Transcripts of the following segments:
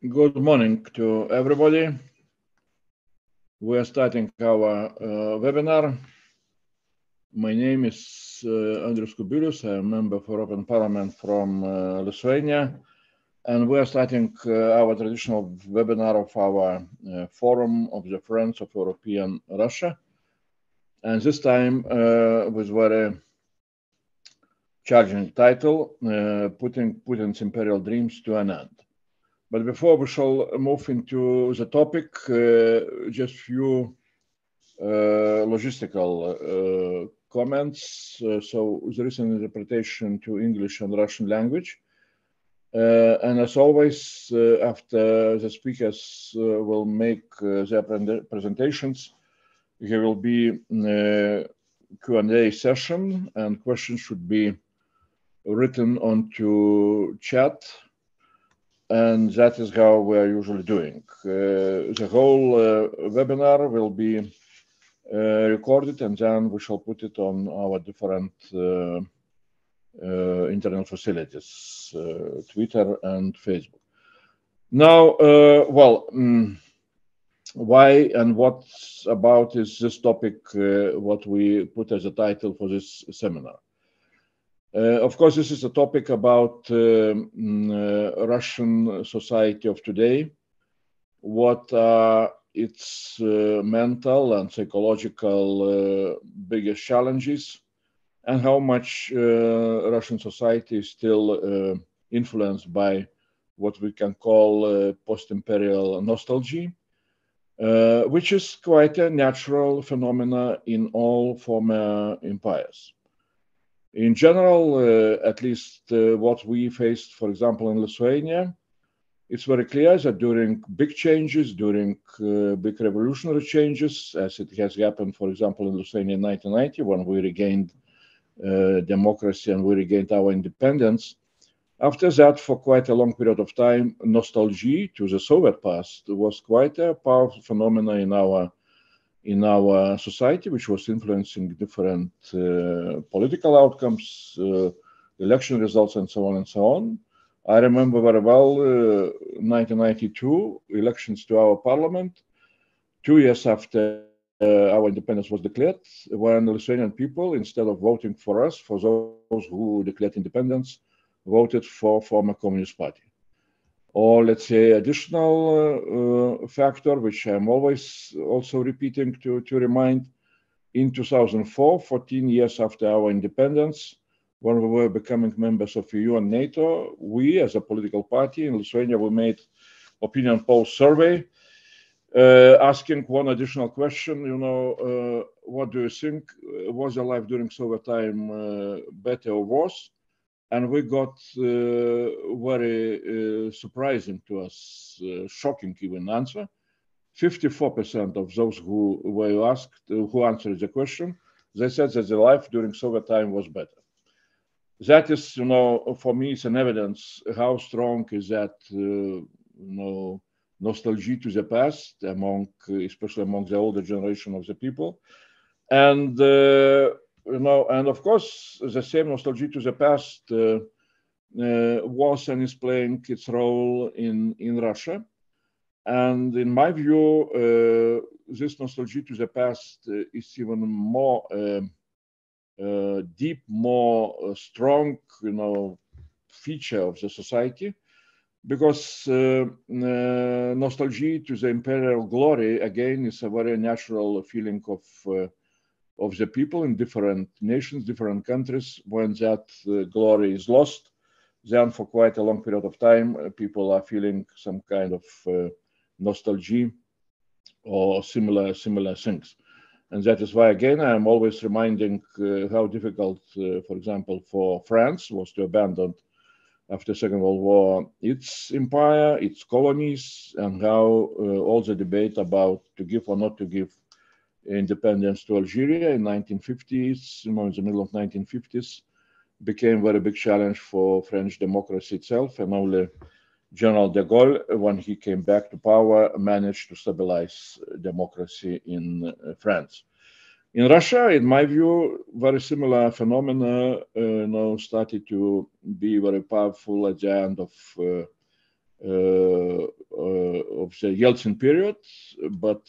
Good morning to everybody. We are starting our webinar. My name is Andrius Kubilius. I am member for European Parliament from Lithuania. And we are starting our traditional webinar of our Forum of the Friends of European Russia. And this time with very challenging title, Putting Putin's Imperial Dreams to an End. But before we shall move into the topic, just few logistical comments. So there is an interpretation to English and Russian language. And as always, after the speakers will make their presentations, there will be a Q&A session, and questions should be written onto chat. And that is how we are usually doing. The whole webinar will be recorded, and then we shall put it on our different internet facilities, Twitter and Facebook. Now, why and what about is this topic, what we put as a title for this seminar? Of course, this is a topic about Russian society of today, what are its mental and psychological biggest challenges, and how much Russian society is still influenced by what we can call post-imperial nostalgia, which is quite a natural phenomena in all former empires. In general, at least what we faced, for example, in Lithuania, it's very clear that during big changes, during big revolutionary changes, as it has happened, for example, in Lithuania in 1990, when we regained democracy and we regained our independence, after that, for quite a long period of time, nostalgia to the Soviet past was quite a powerful phenomenon in our society, which was influencing different political outcomes, election results, and so on and so on. I remember very well 1992 elections to our parliament, 2 years after our independence was declared, when the Lithuanian people, instead of voting for us, for those who declared independence, voted for former Communist Party. Or let's say additional factor, which I'm always also repeating to remind, in 2004, 14 years after our independence, when we were becoming members of EU and NATO, we as a political party in Lithuania, we made opinion poll survey asking one additional question, what do you think? Was your life during Soviet time better or worse? And we got very surprising to us, shocking even answer. 54% of those who were asked, who answered the question, they said that their life during Soviet time was better. That is, for me, it's an evidence how strong is that, nostalgia to the past especially among the older generation of the people, and. And of course, the same nostalgia to the past was and is playing its role in Russia. And in my view, this nostalgia to the past is even more deep, more strong, feature of the society, because nostalgia to the imperial glory, again, is a very natural feeling of the people in different nations, different countries. When that glory is lost, then for quite a long period of time, people are feeling some kind of nostalgia or similar things. And that is why, again, I'm always reminding how difficult, for example, for France was to abandon after Second World War its empire, its colonies, and how all the debate about to give or not to give independence to Algeria in 1950s, in the middle of 1950s, became a very big challenge for French democracy itself, and only General de Gaulle, when he came back to power, managed to stabilize democracy in France. In Russia, in my view, very similar phenomena started to be very powerful at the end of of the Yeltsin period, but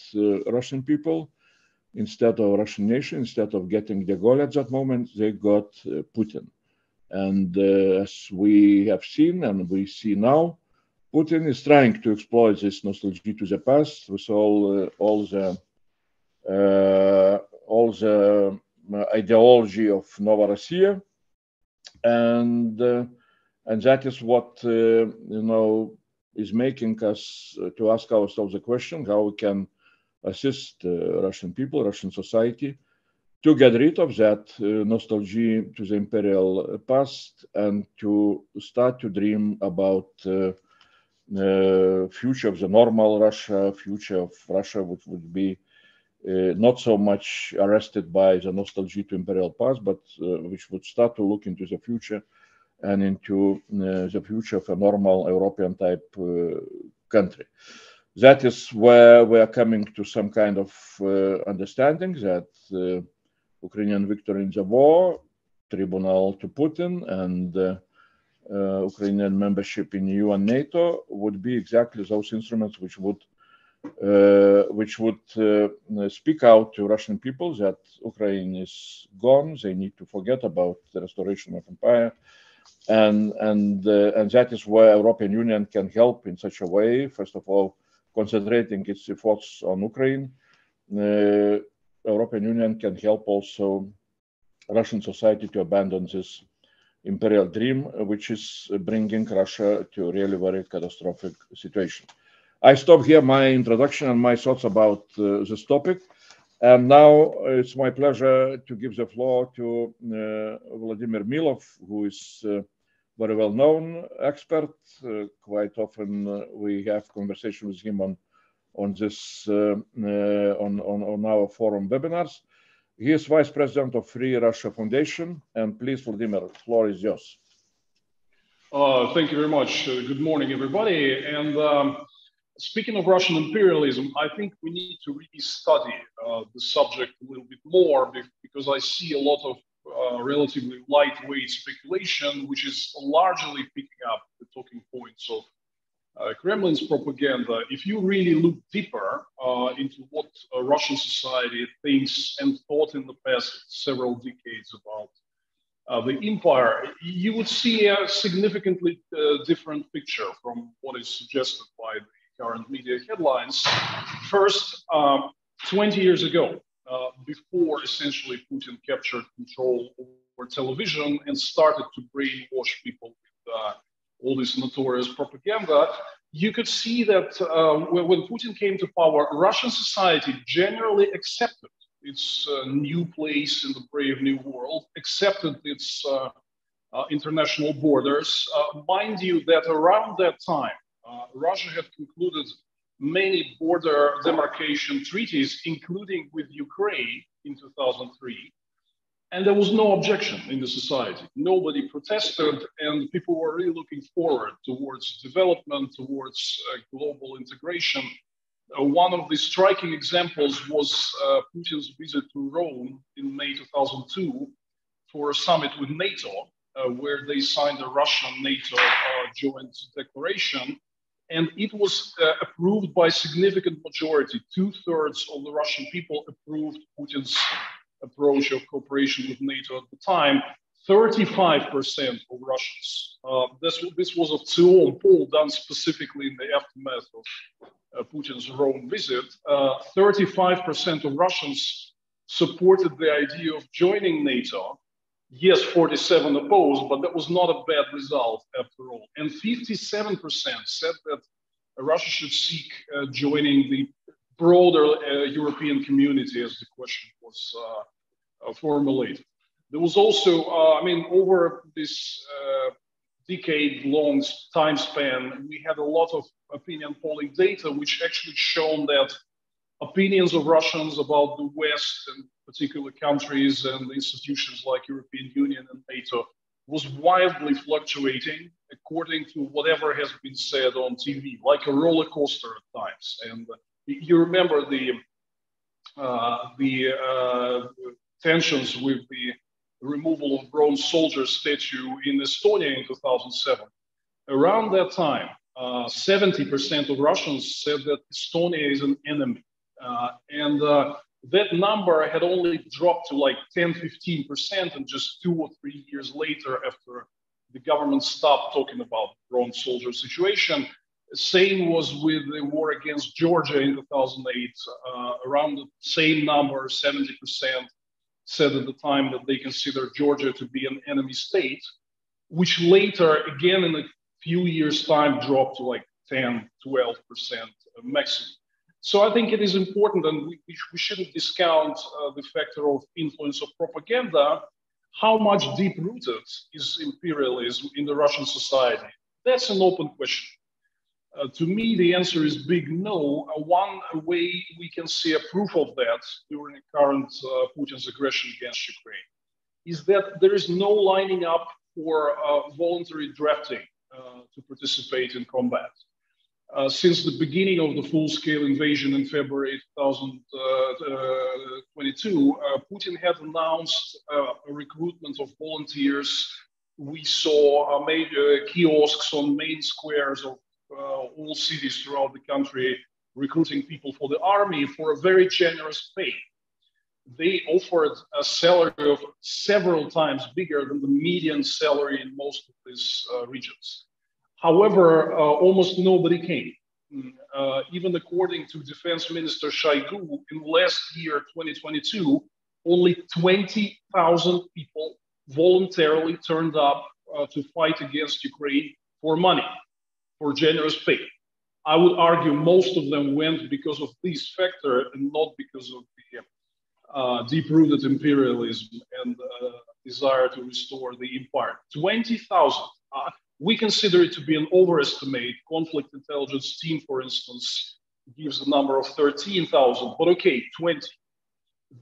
Russian people, instead of Russian nation, instead of getting de Gaulle at that moment, they got Putin. And as we have seen and we see now, Putin is trying to exploit this nostalgia to the past with all the ideology of Novorossiya, and that is what is making us to ask ourselves the question how we can assist Russian people, Russian society, to get rid of that nostalgia to the imperial past and to start to dream about future of the normal Russia, future of Russia which would be not so much arrested by the nostalgia to imperial past, but which would start to look into the future and into the future of a normal European type country. That is where we are coming to some kind of understanding that Ukrainian victory in the war, tribunal to Putin, and Ukrainian membership in EU and NATO would be exactly those instruments which would speak out to Russian people that Ukraine is gone. They need to forget about the restoration of empire, and that is where European Union can help in such a way. First of all, concentrating its efforts on Ukraine. European Union can help also Russian society to abandon this imperial dream, which is bringing Russia to a really very catastrophic situation. I stop here my introduction and my thoughts about this topic. And now it's my pleasure to give the floor to Vladimir Milov, who is a very well-known expert. Quite often we have conversation with him on this on our forum webinars. He is Vice President of Free Russia Foundation. And please, Vladimir, the floor is yours. Thank you very much. Good morning, everybody. And speaking of Russian imperialism, I think we need to really study the subject a little bit more because I see a lot of relatively lightweight speculation, which is largely picking up the talking points of Kremlin's propaganda. If you really look deeper into what Russian society thinks and thought in the past several decades about the empire, you would see a significantly different picture from what is suggested by the current media headlines. First, 20 years ago, before essentially Putin captured control over television and started to brainwash people with all this notorious propaganda, you could see that when Putin came to power, Russian society generally accepted its new place in the brave new world, accepted its international borders. Mind you that around that time, Russia had concluded many border demarcation treaties, including with Ukraine in 2003. And there was no objection in the society. Nobody protested, and people were really looking forward towards development, towards global integration. One of the striking examples was Putin's visit to Rome in May 2002 for a summit with NATO, where they signed a Russian-NATO joint declaration. And it was approved by significant majority. 2/3 of the Russian people approved Putin's approach of cooperation with NATO at the time. 35% of Russians. This was a Tsiol poll done specifically in the aftermath of Putin's Rome visit. 35% of Russians supported the idea of joining NATO. Yes, 47 opposed, but that was not a bad result after all. And 57% said that Russia should seek joining the broader European community, as the question was formulated. There was also, over this decade-long time span, we had a lot of opinion polling data, which actually shown that opinions of Russians about the West and particular countries and institutions like European Union and NATO was wildly fluctuating according to whatever has been said on TV, like a roller coaster at times. And you remember the tensions with the removal of bronze soldier statue in Estonia in 2007. Around that time, 70% of Russians said that Estonia is an enemy. That number had only dropped to like 10-15%, and just 2 or 3 years later, after the government stopped talking about bronze soldier situation. Same was with the war against Georgia in 2008. Around the same number, 70% said at the time that they considered Georgia to be an enemy state, which later, again in a few years' time, dropped to like 10-12% maximum. So I think it is important, and we shouldn't discount the factor of influence of propaganda. How much deep-rooted is imperialism in the Russian society? That's an open question. To me, the answer is big no. One way we can see a proof of that during the current Putin's aggression against Ukraine is that there is no lining up for voluntary drafting to participate in combat. Since the beginning of the full-scale invasion in February 2022, Putin had announced a recruitment of volunteers. We saw major kiosks on main squares of all cities throughout the country recruiting people for the army for a very generous pay. They offered a salary of several times bigger than the median salary in most of these regions. However, almost nobody came. Even according to Defense Minister Shoigu, in last year, 2022, only 20,000 people voluntarily turned up to fight against Ukraine for money, for generous pay. I would argue most of them went because of this factor and not because of the deep-rooted imperialism and desire to restore the empire. 20,000. We consider it to be an overestimate. Conflict intelligence team, for instance, gives a number of 13,000, but okay, 20.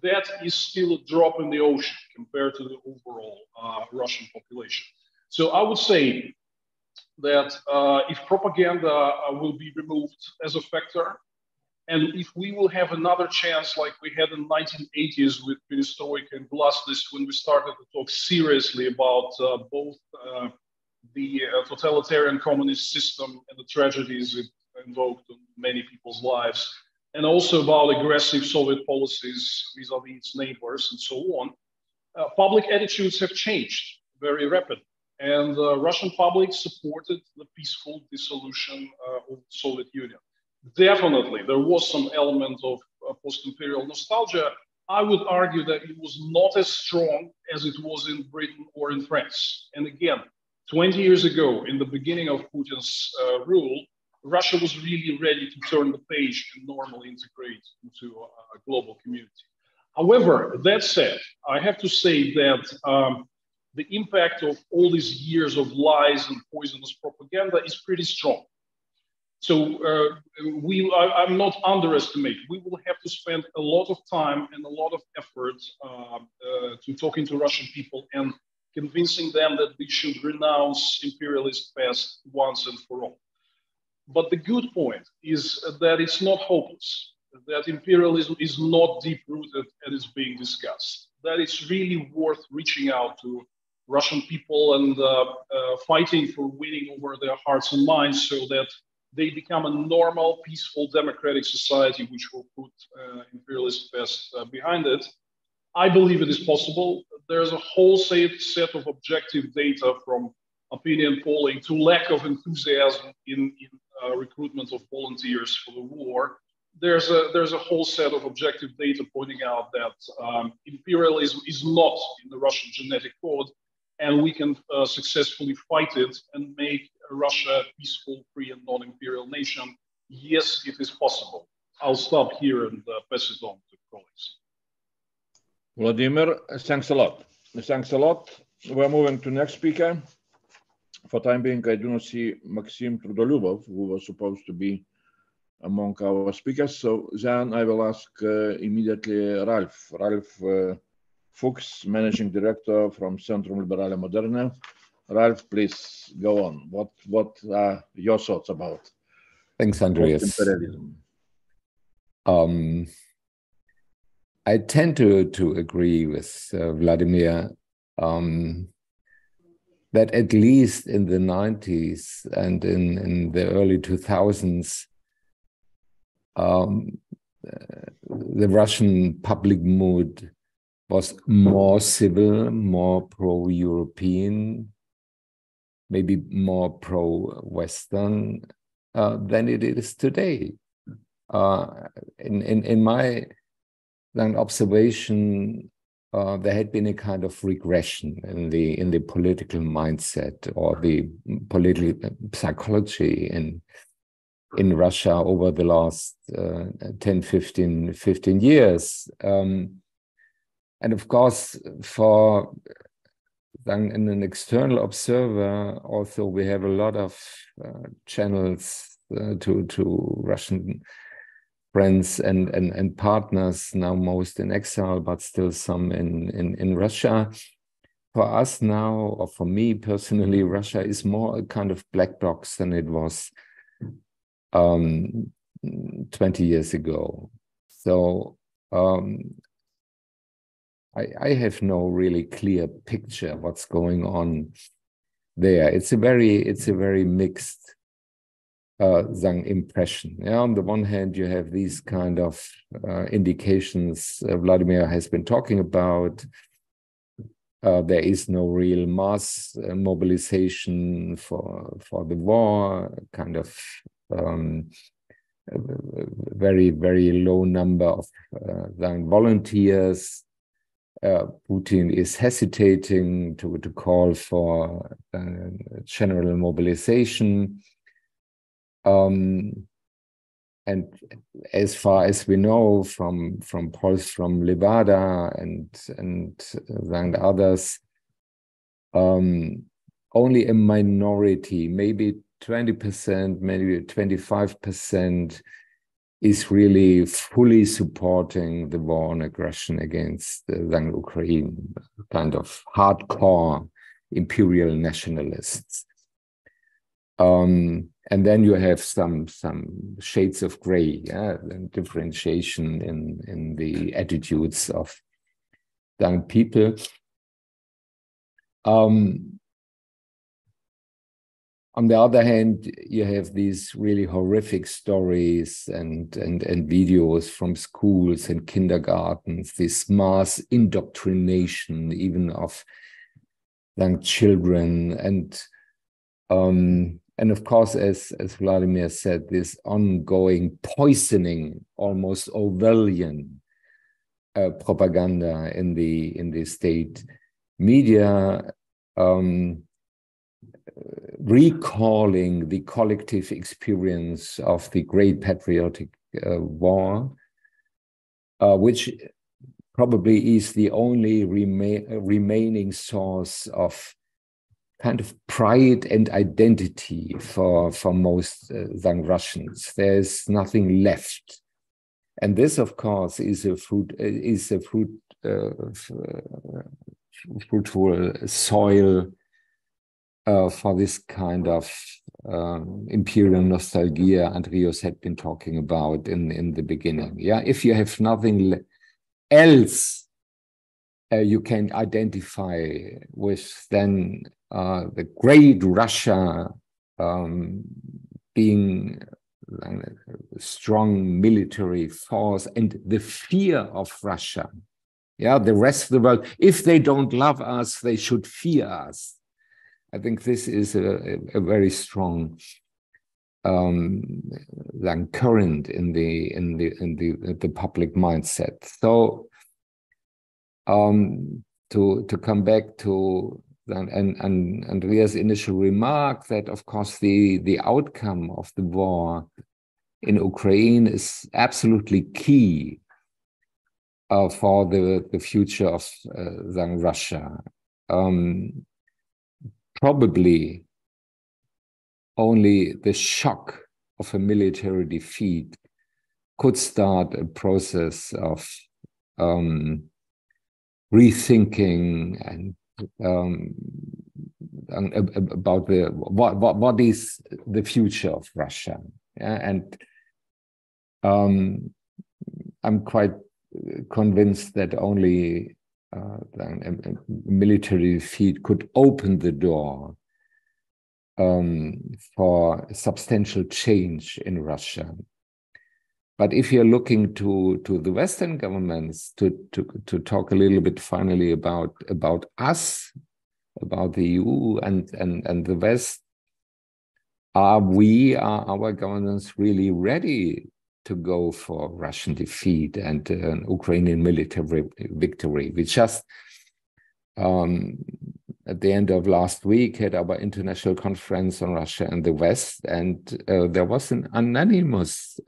That is still a drop in the ocean compared to the overall Russian population. So I would say that if propaganda will be removed as a factor, and if we will have another chance like we had in the 1980s with perestroika and glasnost, when we started to talk seriously about both the totalitarian communist system and the tragedies it invoked on many people's lives, and also about aggressive Soviet policies vis-a-vis its neighbors and so on, public attitudes have changed very rapidly. And the Russian public supported the peaceful dissolution of the Soviet Union. Definitely, there was some element of post-imperial nostalgia. I would argue that it was not as strong as it was in Britain or in France. And again, 20 years ago, in the beginning of Putin's rule, Russia was really ready to turn the page and normally integrate into a global community. However, that said, I have to say that the impact of all these years of lies and poisonous propaganda is pretty strong. So I'm not underestimating. We will have to spend a lot of time and a lot of effort to talking to Russian people and convincing them that we should renounce imperialist past once and for all. But the good point is that it's not hopeless, that imperialism is not deep-rooted as it's being discussed, that it's really worth reaching out to Russian people and fighting for winning over their hearts and minds so that they become a normal, peaceful, democratic society which will put imperialist past behind it. I believe it is possible. There's a whole set of objective data from opinion polling to lack of enthusiasm in recruitment of volunteers for the war. There's a whole set of objective data pointing out that imperialism is not in the Russian genetic code, and we can successfully fight it and make Russia a peaceful, free, and non-imperial nation. Yes, it is possible. I'll stop here and pass it on to colleagues. Vladimir, thanks a lot. Thanks a lot. We're moving to next speaker. For time being, I do not see Maxim Trudolyubov, who was supposed to be among our speakers. So then I will ask immediately Ralph Fuchs, Managing Director from Centrum Liberale Moderne. Ralph, please go on. What are your thoughts about? Thanks, Andreas. Imperialism? I tend to agree with Vladimir. that at least in the 90s and in the early 2000s, the Russian public mood was more civil, more pro-European, maybe more pro-Western than it is today. In my observation, there had been a kind of regression in the political mindset or the political psychology in Russia over the last 10, 15 years. And of course, for an external observer, also we have a lot of channels to Russian friends and partners, now most in exile, but still some in Russia. For us now, or for me personally, Russia is more a kind of black box than it was 20 years ago. So I have no really clear picture of what's going on there. It's a very mixed impression. Yeah, on the one hand, you have these kind of indications Vladimir has been talking about. There is no real mass mobilization for the war, kind of very, very low number of volunteers. Putin is hesitating to call for general mobilization. And as far as we know from polls from Levada and others, only a minority, maybe 20%, maybe 25%, is really fully supporting the war and aggression against Ukraine, kind of hardcore imperial nationalists. And then you have some shades of gray, yeah, and differentiation in the attitudes of young people. On the other hand, you have these really horrific stories and videos from schools and kindergartens, this mass indoctrination even of young children, and of course, as Vladimir said, this ongoing poisoning, almost Orwellian propaganda in the state media, recalling the collective experience of the Great Patriotic War, which probably is the only remaining source of kind of pride and identity for most young Russians. There's nothing left, and this, of course, is a fruitful soil for this kind of imperial nostalgia Andreas had been talking about in the beginning. Yeah, if you have nothing else you can identify with, then the great Russia being a strong military force and the fear of Russia. Yeah, the rest of the world, if they don't love us, they should fear us. I think this is a very strong current in the public mindset. So to come back to and Andreas' initial remark that, of course, the outcome of the war in Ukraine is absolutely key for the future of Russia. Probably only the shock of a military defeat could start a process of rethinking and about what is the future of Russia. Yeah? And I'm quite convinced that only then a military defeat could open the door for substantial change in Russia. But if you're looking to the Western governments to talk a little bit finally about us, about the EU and the West, are our governments really ready to go for Russian defeat and an Ukrainian military victory? We just at the end of last week had our international conference on Russia and the West, and there was an unanimous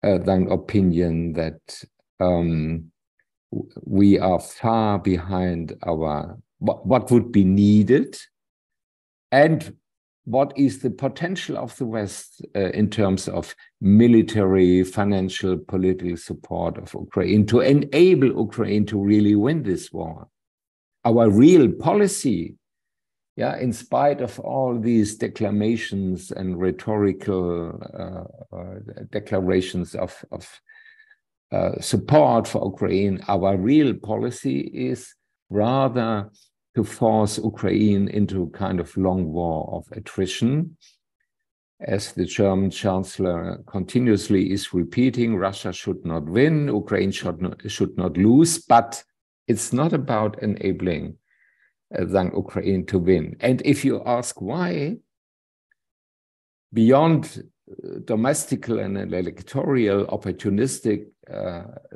opinion that we are far behind what would be needed, and what is the potential of the West in terms of military, financial, political support of Ukraine to enable Ukraine to really win this war. Our real policy, in spite of all these declamations and rhetorical declarations of support for Ukraine, our real policy is rather to force Ukraine into a kind of long war of attrition. As the German Chancellor continuously is repeating, Russia should not win, Ukraine should not lose, but it's not about enabling Ukraine to win. And if you ask why, beyond domestical and electoral opportunistic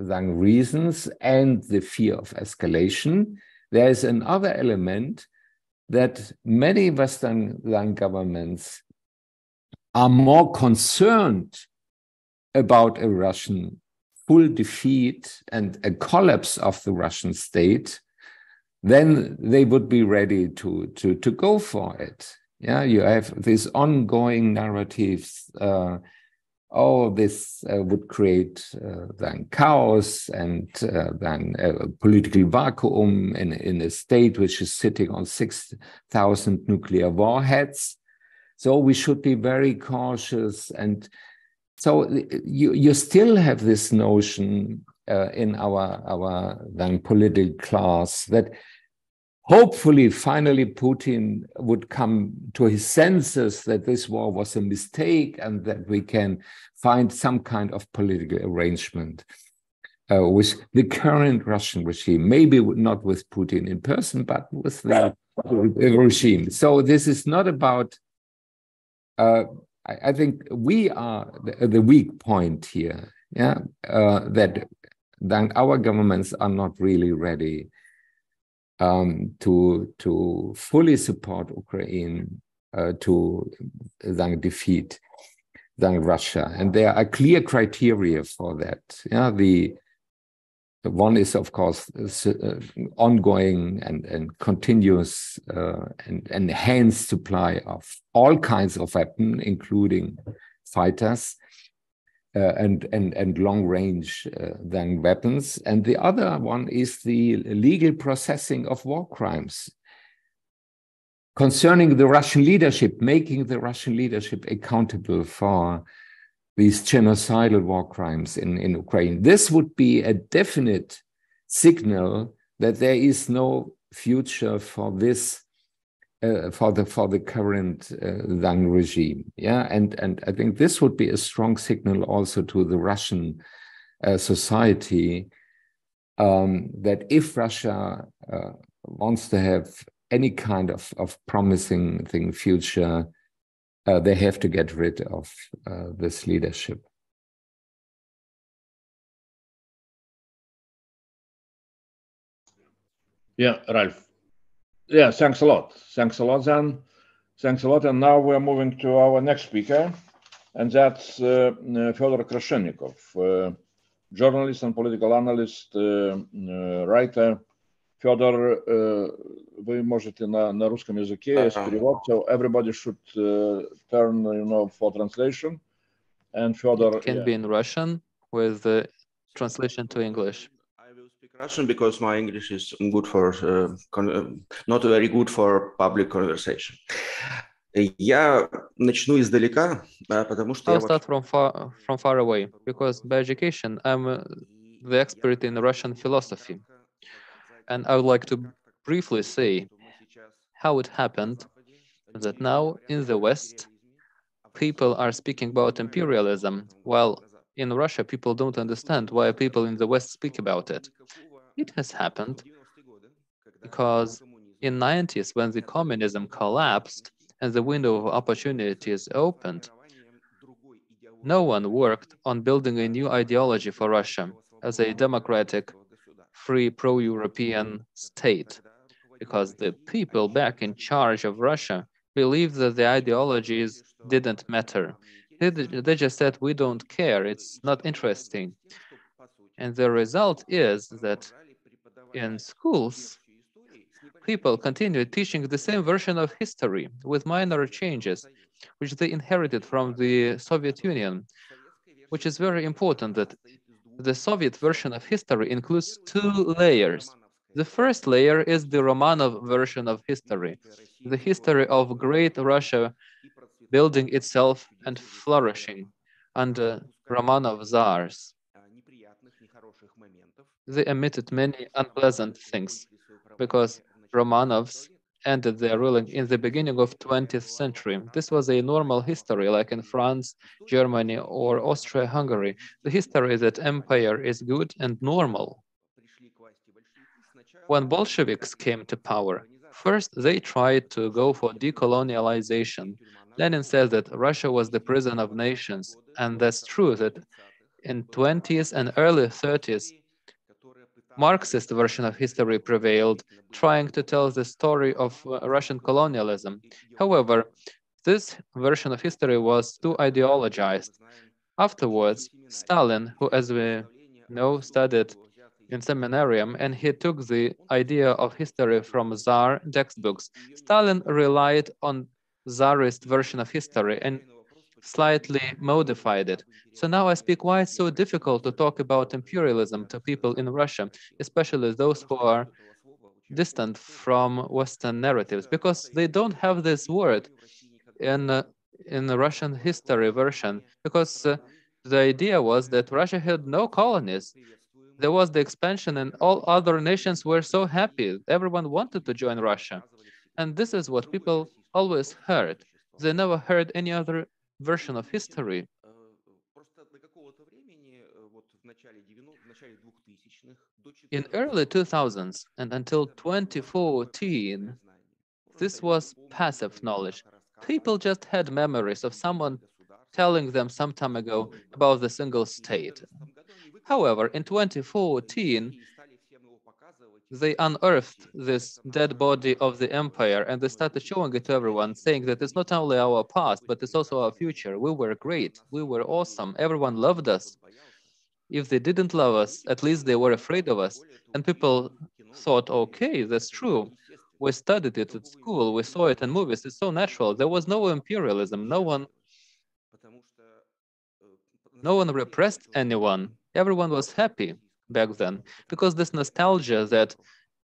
reasons and the fear of escalation, there is another element that many Western governments are more concerned about a Russian full defeat and a collapse of the Russian state, then they would be ready to go for it. Yeah, you have these ongoing narratives. This would create then chaos and then a political vacuum in a state which is sitting on 6,000 nuclear warheads. So we should be very cautious. And so you still have this notion in our then political class that hopefully, finally, Putin would come to his senses that this war was a mistake and that we can find some kind of political arrangement with the current Russian regime, maybe not with Putin in person, but with the regime. So this is not about, I think we are the weak point here, that then our governments are not really ready to fully support Ukraine to then defeat Russia, and there are clear criteria for that. The one is, of course, ongoing and continuous and enhanced supply of all kinds of weapons, including fighters. And long-range then weapons. And the other one is the legal processing of war crimes. Concerning the Russian leadership, making the Russian leadership accountable for these genocidal war crimes in Ukraine. This would be a definite signal that there is no future for this for the current then regime, and I think this would be a strong signal also to the Russian society that if Russia wants to have any kind of promising future, they have to get rid of this leadership. Yeah, Ralph. Yeah, thanks a lot. Thanks a lot, Zan. Thanks a lot. And now we're moving to our next speaker, and that's Fyodor Krashenikov, journalist and political analyst, writer. Fyodor, вы можете на русском языке, есть перевод, so everybody should turn, for translation. And Fyodor... It can be in Russian with the translation to English. Russian because my English is good for not very good for public conversation. Я начну издалека, потому что I'll start from far away because by education I'm the expert in Russian philosophy. And I would like to briefly say how it happened that now in the West, people are speaking about imperialism, while in Russia, people don't understand why people in the West speak about it. It has happened because in 90s, when the communism collapsed and the window of opportunities opened, no one worked on building a new ideology for Russia as a democratic, free, pro-European state, because the people back in charge of Russia believed that the ideologies didn't matter. They just said, we don't care, it's not interesting. And the result is that in schools, people continued teaching the same version of history with minor changes, which they inherited from the Soviet Union, which is very important that the Soviet version of history includes two layers. The first layer is the Romanov version of history, the history of great Russia building itself and flourishing under Romanov czars. They omitted many unpleasant things because Romanovs ended their ruling in the beginning of 20th century. This was a normal history, like in France, Germany, or Austria-Hungary. The history that empire is good and normal. When Bolsheviks came to power, first they tried to go for decolonialization. Lenin said that Russia was the prison of nations, and that's true that in 20s and early 30s, Marxist version of history prevailed, trying to tell the story of Russian colonialism. However, this version of history was too ideologized. Afterwards, Stalin, who, as we know, studied in seminarium, and he took the idea of history from Tsar textbooks. Stalin relied on Tsarist version of history and slightly modified it. So now I speak why it's so difficult to talk about imperialism to people in Russia, especially those who are distant from Western narratives, because they don't have this word in the Russian history version, because the idea was that Russia had no colonies. There was the expansion and all other nations were so happy. Everyone wanted to join Russia. And this is what people always heard. They never heard any other version of history. In early 2000s and until 2014, this was passive knowledge. People just had memories of someone telling them some time ago about the single state. However, in 2014, they unearthed this dead body of the empire and they started showing it to everyone, saying that it's not only our past, but it's also our future. We were great. We were awesome. Everyone loved us. If they didn't love us, at least they were afraid of us. And people thought, okay, that's true. We studied it at school. We saw it in movies. It's so natural. There was no imperialism. No one repressed anyone. Everyone was happy back then because this nostalgia that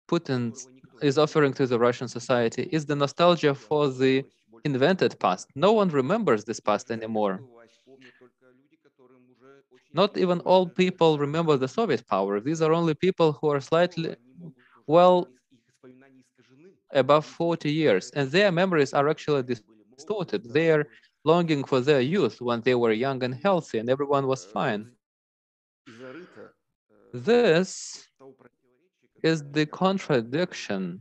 Putin is offering to the Russian society is the nostalgia for the invented past. No one remembers this past anymore. Not even all people remember the Soviet power. These are only people who are slightly, well, above 40 years, and their memories are actually distorted. They are longing for their youth when they were young and healthy and everyone was fine. This is the contradiction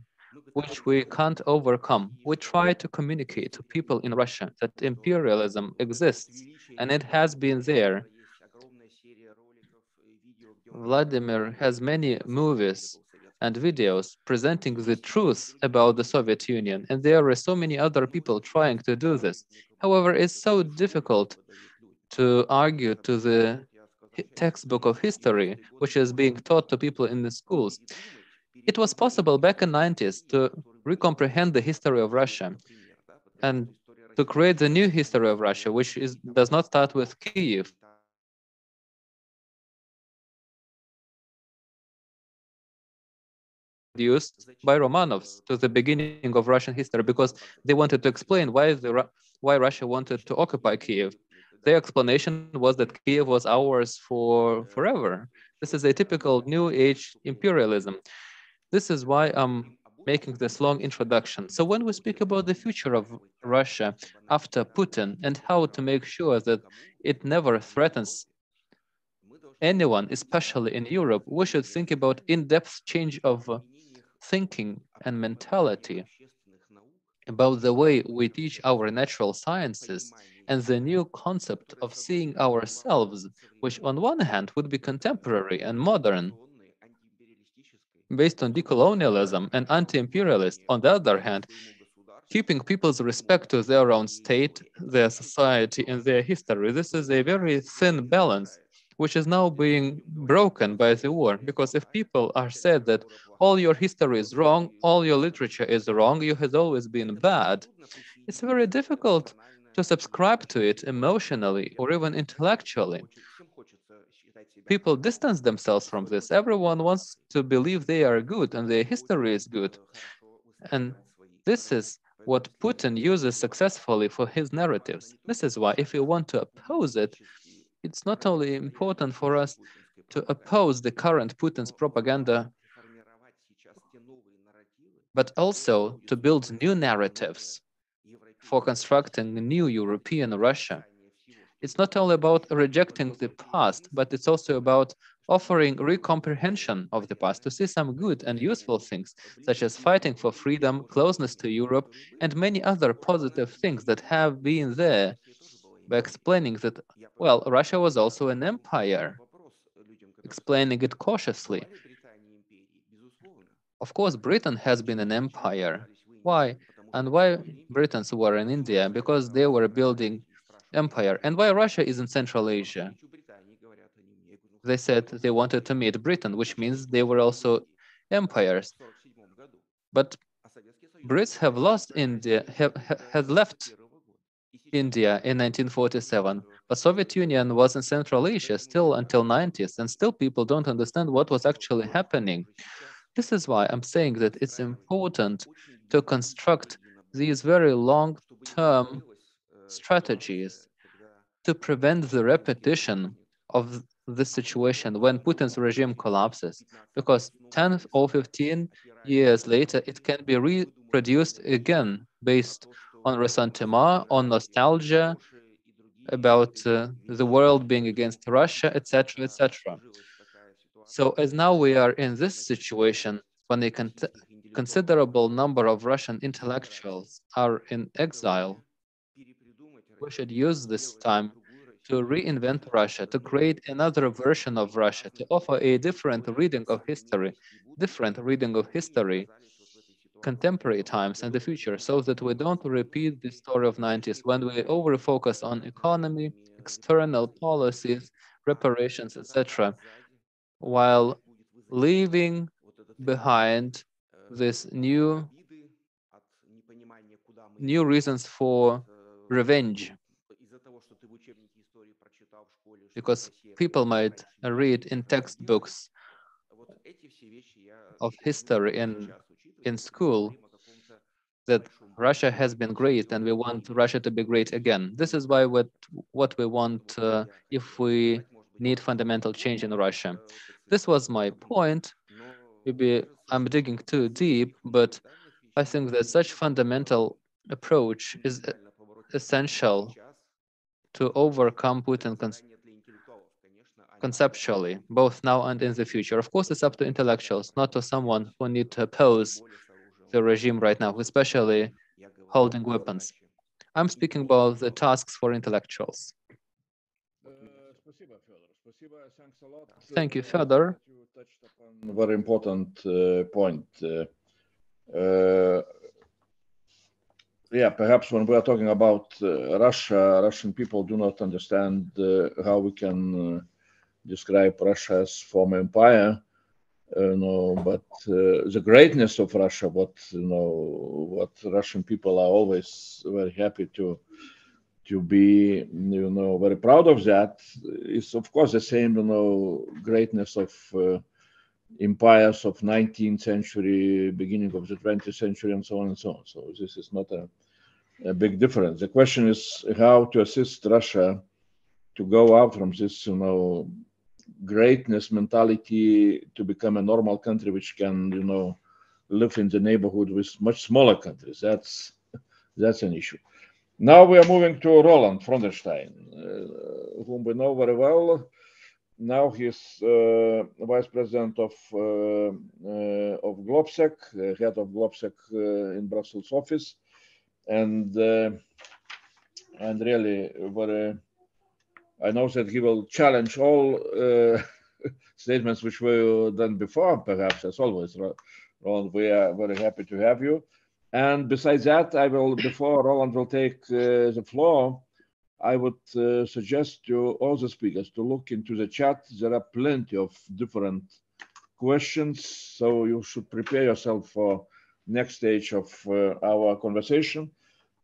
which we can't overcome. We try to communicate to people in Russia that imperialism exists and it has been there. Vladimir has many movies and videos presenting the truth about the Soviet Union, and there are so many other people trying to do this. However, it's so difficult to argue to the textbook of history, which is being taught to people in the schools. It was possible back in the 90s to recomprehend the history of Russia and to create the new history of Russia, which does not start with Kiev. Used by Romanovs to the beginning of Russian history because they wanted to explain why Russia wanted to occupy Kiev. Their explanation was that Kiev was ours for forever. This is a typical New Age imperialism. This is why I'm making this long introduction. So when we speak about the future of Russia after Putin and how to make sure that it never threatens anyone, especially in Europe, we should think about in-depth change of thinking and mentality about the way we teach our natural sciences and the new concept of seeing ourselves, which on one hand would be contemporary and modern, based on decolonialism and anti-imperialist. On the other hand, keeping people's respect to their own state, their society, and their history. This is a very thin balance, which is now being broken by the war. Because if people are said that all your history is wrong, all your literature is wrong, you have always been bad, it's very difficult to subscribe to it emotionally or even intellectually. People distance themselves from this. Everyone wants to believe they are good and their history is good. And this is what Putin uses successfully for his narratives. This is why, if we want to oppose it, it's not only important for us to oppose the current Putin's propaganda, but also to build new narratives for constructing a new European Russia. It's not only about rejecting the past, but it's also about offering recomprehension of the past to see some good and useful things, such as fighting for freedom, closeness to Europe, and many other positive things that have been there, by explaining that, well, Russia was also an empire, explaining it cautiously. Of course, Britain has been an empire. Why? And why Britons were in India? Because they were building empire. And why Russia is in Central Asia? They said they wanted to meet Britain, which means they were also empires. But Brits have lost India, had left India in 1947. But Soviet Union was in Central Asia still until 90s, and still people don't understand what was actually happening. This is why I'm saying that it's important to construct these very long-term strategies to prevent the repetition of this situation when Putin's regime collapses, because 10 or 15 years later, it can be reproduced again based on ressentiment, on nostalgia, about the world being against Russia, etc., etc. So as now we are in this situation, when a considerable number of Russian intellectuals are in exile, we should use this time to reinvent Russia, to create another version of Russia, to offer a different reading of history, contemporary times and the future, so that we don't repeat the story of 90s when we over-focus on economy, external policies, reparations, etc., while leaving behind this new reasons for revenge. Because people might read in textbooks of history in school that Russia has been great and we want Russia to be great again. This is why what we want if we need fundamental change in Russia. This was my point. Maybe I'm digging too deep, but I think that such fundamental approach is essential to overcome Putin conceptually, both now and in the future. Of course, it's up to intellectuals, not to someone who need to oppose the regime right now, especially holding weapons. I'm speaking about the tasks for intellectuals. Thank you, Fedor. You touched upon a very important point. Yeah, perhaps when we are talking about Russia, Russian people do not understand how we can describe Russia as former empire. But the greatness of Russia, what Russian people are always very happy to be, very proud of, that is of course the same, greatness of empires of 19th century, beginning of the 20th century, and so on and so on. So this is not a big difference. The question is how to assist Russia to go out from this, greatness mentality to become a normal country which can, you know, live in the neighborhood with much smaller countries. That's an issue. Now we are moving to Roland Frondenstein, whom we know very well. Now he's vice president of Globsec, head of Globsec in Brussels office, and really very. I know that he will challenge all statements which were done before, perhaps, as always. Roland, we are very happy to have you. And besides that, I will, before Roland will take the floor, I would suggest to all the speakers to look into the chat. There are plenty of different questions, so you should prepare yourself for next stage of our conversation.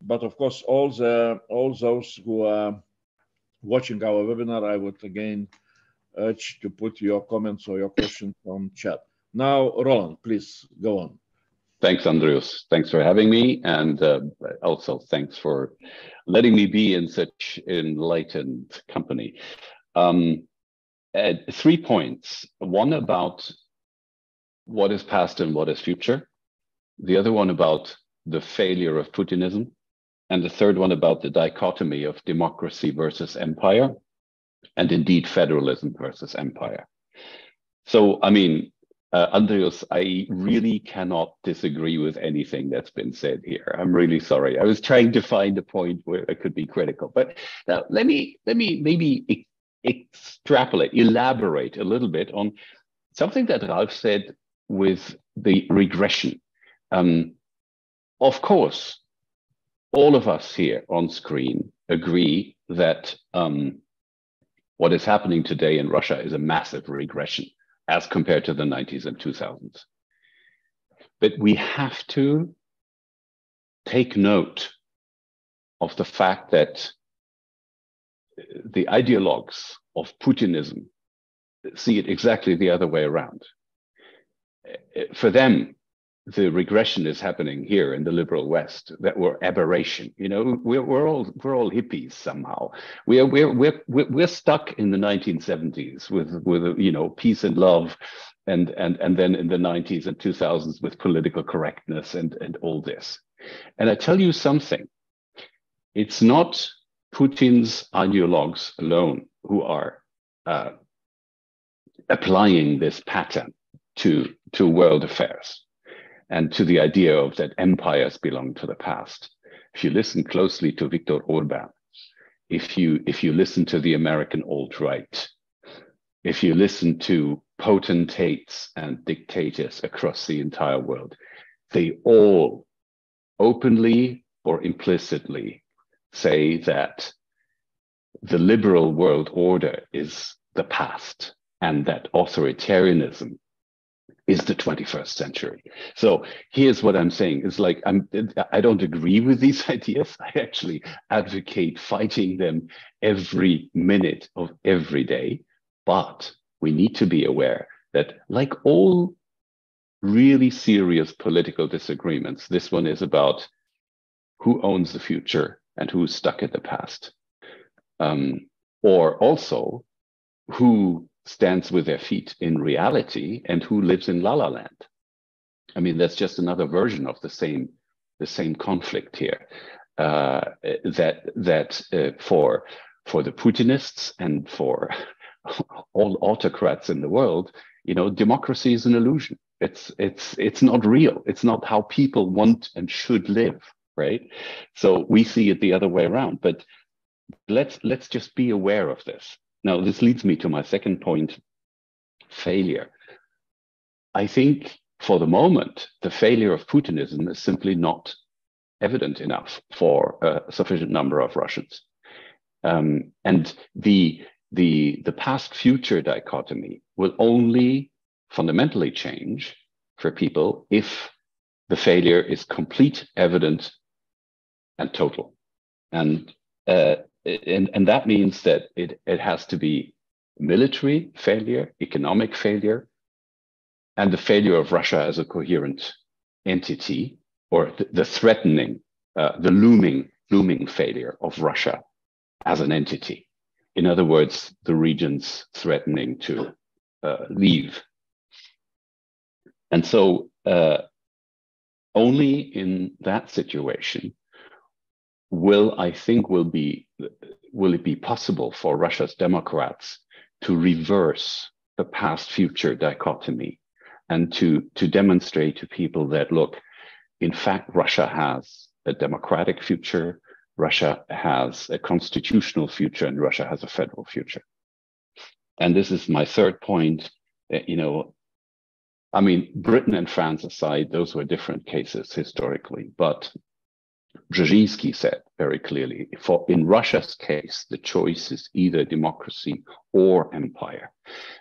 But of course, all those who are watching our webinar, I would again urge to put your comments or your questions on chat. Now, Roland, please go on. Thanks, Andrius. Thanks for having me. And also thanks for letting me be in such enlightened company. 3 points. One about what is past and what is future. The other one about the failure of Putinism. And the third one about the dichotomy of democracy versus empire, and indeed federalism versus empire. So, I mean, Andrius, I really cannot disagree with anything that's been said here. I'm really sorry. I was trying to find a point where I could be critical, but now let me maybe extrapolate, elaborate a little bit on something that Ralph said with the regression. Of course, all of us here on screen agree that what is happening today in Russia is a massive regression as compared to the 90s and 2000s. But we have to take note of the fact that the ideologues of Putinism see it exactly the other way around. For them, the regression is happening here in the liberal West, that we're aberration. You know, we're all hippies somehow. We're stuck in the 1970s with you know, peace and love, and then in the 90s and 2000s with political correctness and all this. And I tell you something, it's not Putin's ideologues alone who are applying this pattern to world affairs and to the idea of that empires belong to the past. If you listen closely to Viktor Orban, if you listen to the American alt-right, if you listen to potentates and dictators across the entire world, they all openly or implicitly say that the liberal world order is the past and that authoritarianism is the 21st century. So here's what I'm saying. It's like, I don't agree with these ideas. I actually advocate fighting them every minute of every day. But we need to be aware that, like all really serious political disagreements, this one is about who owns the future and who's stuck in the past. Or also who stands with their feet in reality and who lives in La La Land. I mean, that's just another version of the same conflict here. That for the Putinists and for all autocrats in the world, you know, democracy is an illusion. It's not real. It's not how people want and should live, right? So we see it the other way around. But let's just be aware of this. Now, this leads me to my second point, failure. I think for the moment, the failure of Putinism is simply not evident enough for a sufficient number of Russians. And the past-future dichotomy will only fundamentally change for people if the failure is complete, evident, and total. And that means that it has to be military failure, economic failure, and the failure of Russia as a coherent entity, or the threatening, the looming failure of Russia as an entity. In other words, the regions threatening to leave. And so only in that situation will it be possible for Russia's democrats to reverse the past-future dichotomy and to demonstrate to people that, look, in fact, Russia has a democratic future, Russia has a constitutional future, and Russia has a federal future. And this is my third point. I mean, Britain and France aside, those were different cases historically, but Brzezinski said very clearly, in Russia's case, the choice is either democracy or empire.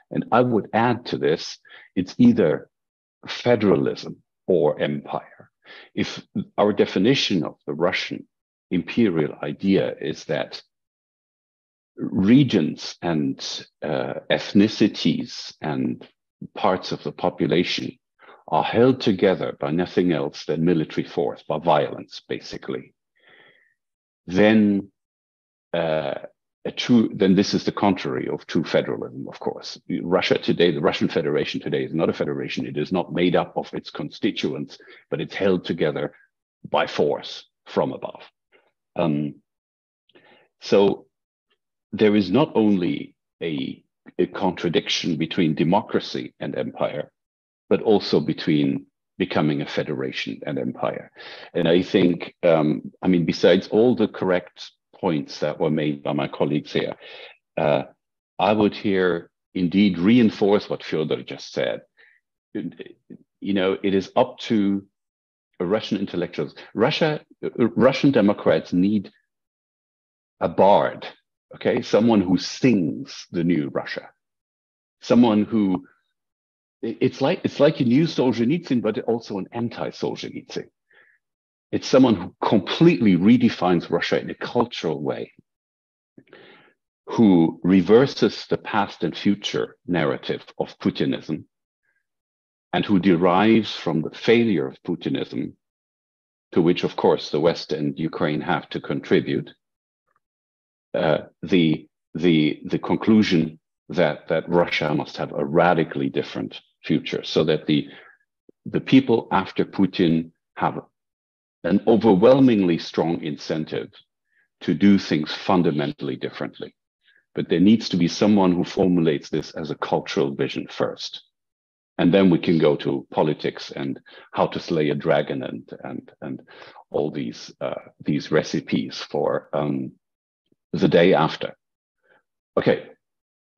And I would add to this, it's either federalism or empire. If our definition of the Russian imperial idea is that regions and ethnicities and parts of the population are held together by nothing else than military force, by violence, basically, then this is the contrary of true federalism, of course. Russia today, the Russian Federation today is not a federation. It is not made up of its constituents, but it's held together by force from above. So there is not only a contradiction between democracy and empire, but also between becoming a federation and empire. And I think, besides all the correct points that were made by my colleagues here, I would here indeed reinforce what Fyodor just said. It is up to Russian intellectuals. Russian democrats need a bard, okay? Someone who sings the new Russia. Someone who, it's like a new Solzhenitsyn, but also an anti-Solzhenitsyn. It's someone who completely redefines Russia in a cultural way, who reverses the past and future narrative of Putinism, and who derives from the failure of Putinism, to which, of course, the West and Ukraine have to contribute, the conclusion that Russia must have a radically different future, so that the people after Putin have an overwhelmingly strong incentive to do things fundamentally differently. But there needs to be someone who formulates this as a cultural vision first. And then we can go to politics and how to slay a dragon and all these recipes for the day after. Okay,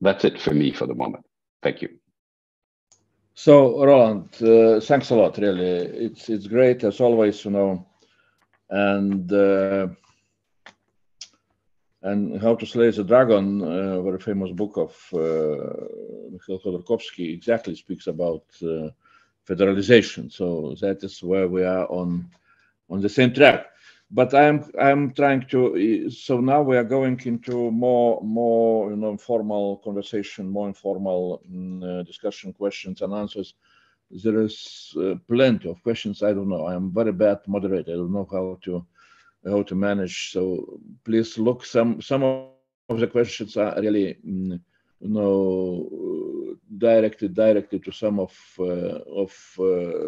that's it for me for the moment. Thank you. So, Roland, thanks a lot, really. It's great, as always, and How to Slay the Dragon, a very famous book of Mikhail Khodorkovsky, exactly speaks about federalization. So that is where we are on the same track. But I'm trying to. So now we are going into more informal conversation, more informal discussion, questions and answers. There is plenty of questions. I don't know. I'm very bad moderator. I don't know how to manage. So please look. Some of the questions are really directed to some of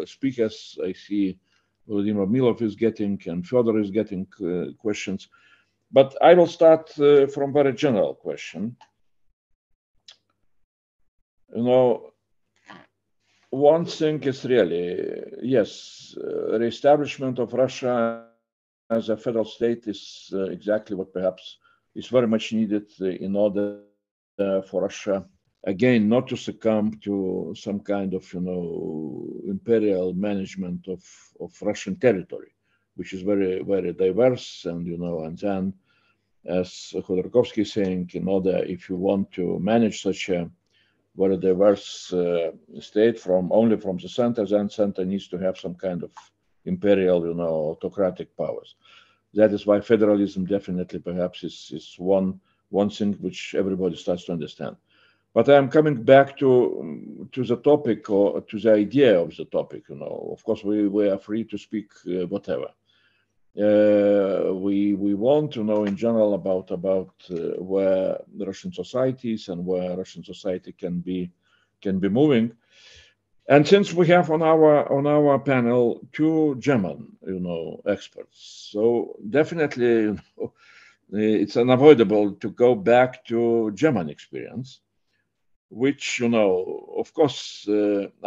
speakers. I see Vladimir Milov is getting and Fyodor is getting questions, but I will start from very general question. One thing is really, yes, reestablishment of Russia as a federal state is exactly what perhaps is very much needed in order for Russia, again, not to succumb to some kind of, imperial management of Russian territory, which is very, very diverse. And, and then, as Khodorkovsky is saying, in order, if you want to manage such a very diverse state only from the center, then center needs to have some kind of imperial, autocratic powers. That is why federalism definitely perhaps is one thing which everybody starts to understand. But I'm coming back to the topic, or to the idea of the topic. Of course, we are free to speak whatever. We want to know in general about where the Russian societies and where Russian society can be moving. And since we have on our panel two German, experts, so definitely, it's unavoidable to go back to German experience, which, of course,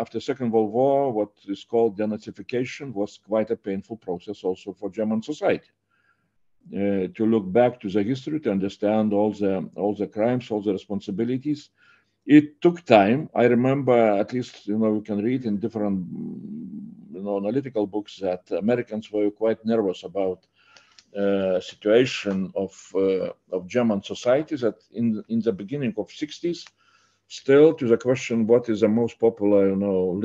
after Second World War, what is called denazification was quite a painful process also for German society. To look back to the history, to understand all the crimes, all the responsibilities. It took time. I remember, at least, we can read in different, analytical books that Americans were quite nervous about situation of German societies. That in the beginning of 60s, still to the question, what is the most popular,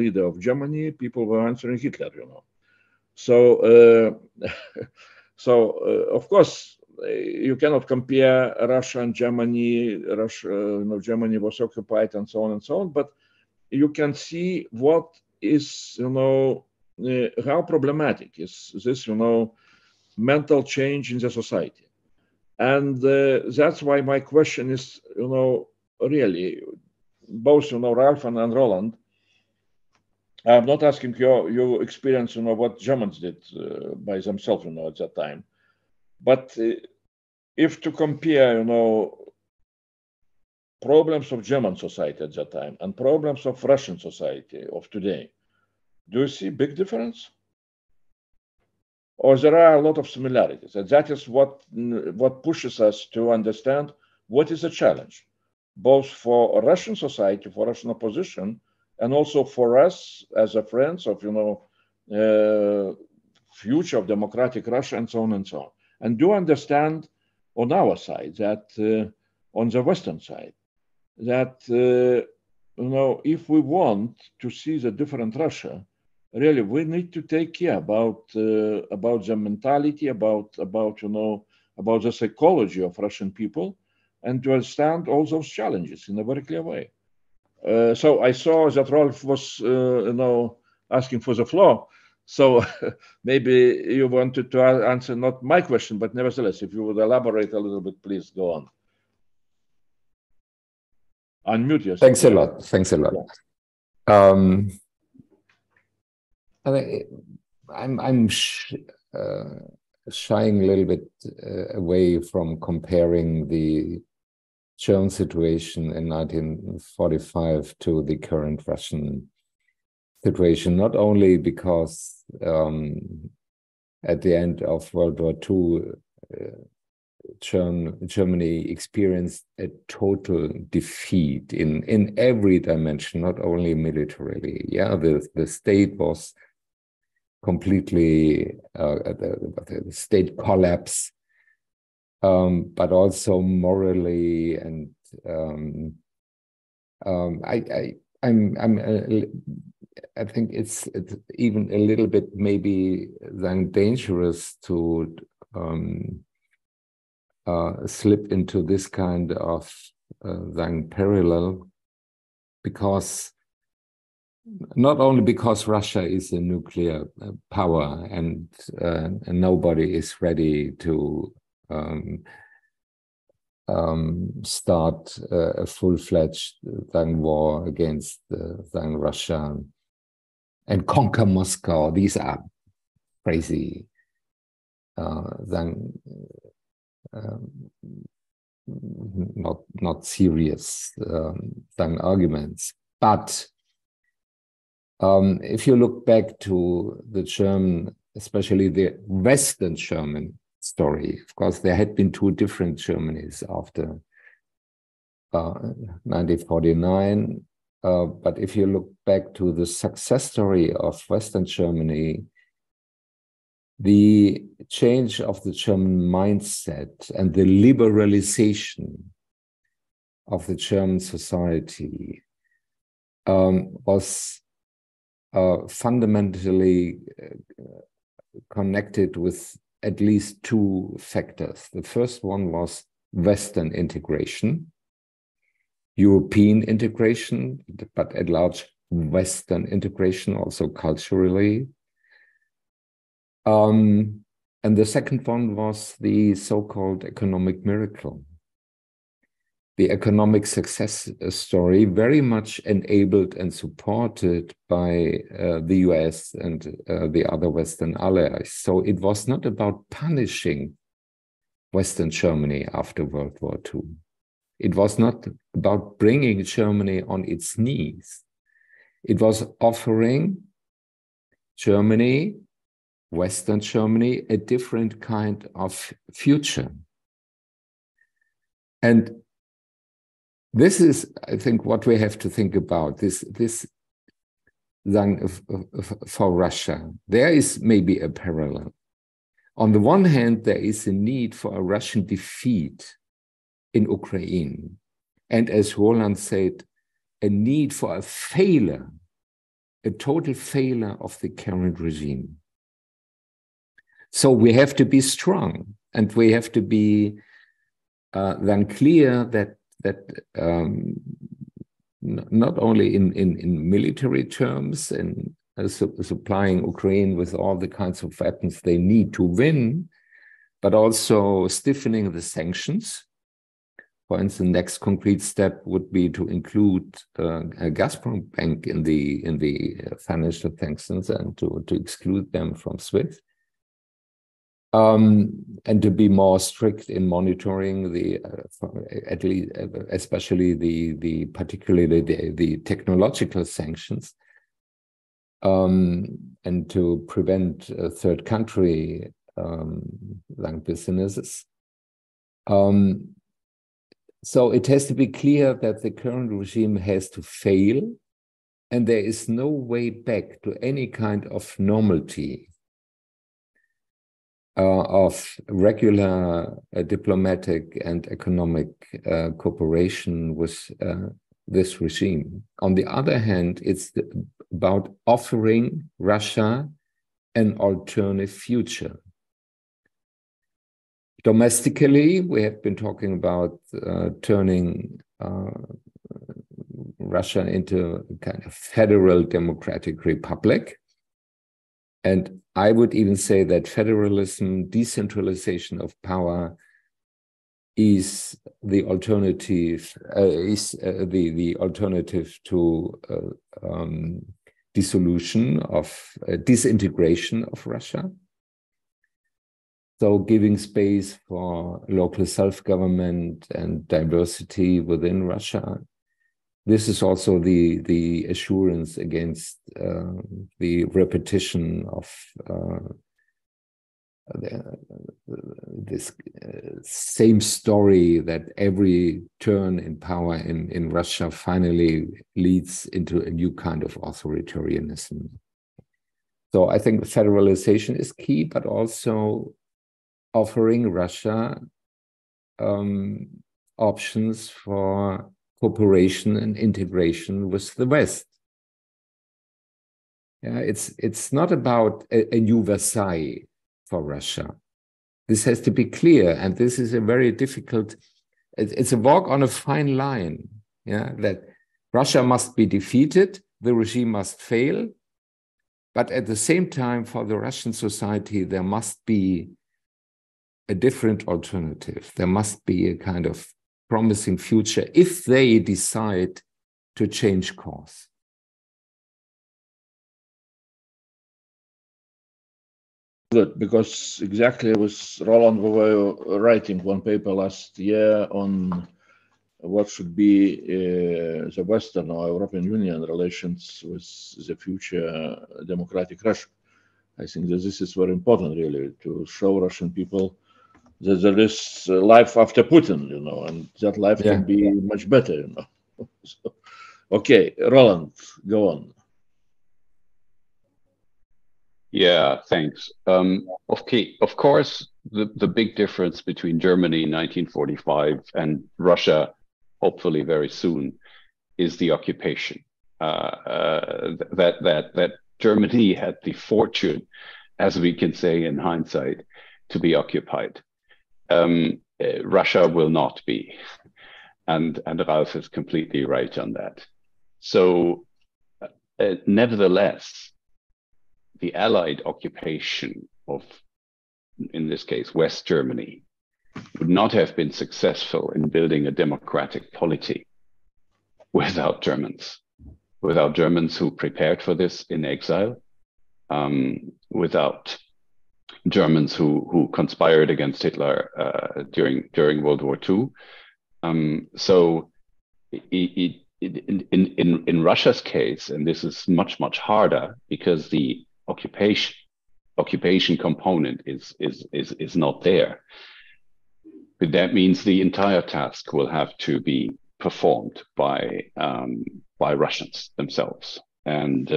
leader of Germany? People were answering Hitler, So, of course, you cannot compare Russia and Germany. Germany was occupied and so on and so on. But you can see what is, how problematic is this, mental change in the society. And that's why my question is, really, both, Ralph and Roland, I'm not asking your experience, what Germans did by themselves, at that time. But if to compare, problems of German society at that time and problems of Russian society of today, do you see big difference? Or there are a lot of similarities? And that is what pushes us to understand what is the challenge, both for Russian society, for Russian opposition, and also for us as a friends of, future of democratic Russia and so on and so on. And do understand on our side that, on the Western side, that, if we want to see the different Russia, really, we need to take care about the mentality, about the psychology of Russian people, and to understand all those challenges in a very clear way. So I saw that Rolf was, asking for the floor. So maybe you wanted to answer not my question, but nevertheless, if you would elaborate a little bit, please go on. Unmute yourself. Thanks a lot. Thanks a lot. Yeah. I'm shying a little bit away from comparing the German situation in 1945 to the current Russian situation, not only because at the end of World War II, Germany experienced a total defeat in every dimension, not only militarily. Yeah, the state was completely the state collapse, but also morally, and I think it's even a little bit maybe then dangerous to slip into this kind of then parallel, because not only because Russia is a nuclear power and nobody is ready to start a full-fledged then war against then Russia and conquer Moscow. These are crazy not serious then arguments. But if you look back to the German, especially the Western German story, of course, there had been two different Germanys after 1949. But if you look back to the success story of Western Germany, the change of the German mindset and the liberalization of the German society was fundamentally connected with at least two factors. The first one was Western integration, European integration, but at large Western integration, also culturally. And the second one was the so-called economic miracle. The economic success story, very much enabled and supported by the US and the other Western allies. So it was not about punishing Western Germany after World War II. It was not about bringing Germany on its knees. It was offering Germany, Western Germany, a different kind of future. And this is, I think, what we have to think about, this for Russia. There is maybe a parallel. On the one hand, there is a need for a Russian defeat in Ukraine. And as Roland said, a need for a failure, a total failure of the current regime. So we have to be strong, and we have to be then clear that not only in military terms and supplying Ukraine with all the kinds of weapons they need to win, but also stiffening the sanctions. For instance, the next concrete step would be to include a Gazprom bank in the financial sanctions and to exclude them from SWIFT. And to be more strict in monitoring especially particularly the technological sanctions, and to prevent third country like businesses. So it has to be clear that the current regime has to fail, and there is no way back to any kind of normality. Of regular diplomatic and economic cooperation with this regime. On the other hand, it's about offering Russia an alternative future. Domestically, we have been talking about turning Russia into a kind of federal democratic republic. And I would even say that federalism, decentralization of power, is the alternative. The alternative to dissolution of disintegration of Russia. So giving space for local self-government and diversity within Russia. This is also the assurance against the repetition of this same story that every turn in power in Russia finally leads into a new kind of authoritarianism. So I think federalization is key, but also offering Russia options for cooperation and integration with the West. Yeah, it's not about a new Versailles for Russia. This has to be clear, and this is a very difficult. It's a walk on a fine line. Yeah, that Russia must be defeated, the regime must fail, but at the same time, for the Russian society, there must be a different alternative. There must be a kind of promising future if they decide to change course. Good, because exactly with Roland, we were writing one paper last year on what should be the Western or European Union relations with the future democratic Russia. I think that this is very important, really, to show Russian people that there is life after Putin, you know, and that life can be much better, you know. So, okay, Roland, go on. Yeah, thanks. Okay, of course, the big difference between Germany in 1945 and Russia, hopefully very soon, is the occupation. That Germany had the fortune, as we can say in hindsight, to be occupied. Russia will not be, and Ralph is completely right on that. So, nevertheless, the Allied occupation of in this case, West Germany, would not have been successful in building a democratic polity without Germans who prepared for this in exile, without Germans who conspired against Hitler during World War II. So in Russia's case, and this is much harder because the occupation component is not there. But that means the entire task will have to be performed by Russians themselves, and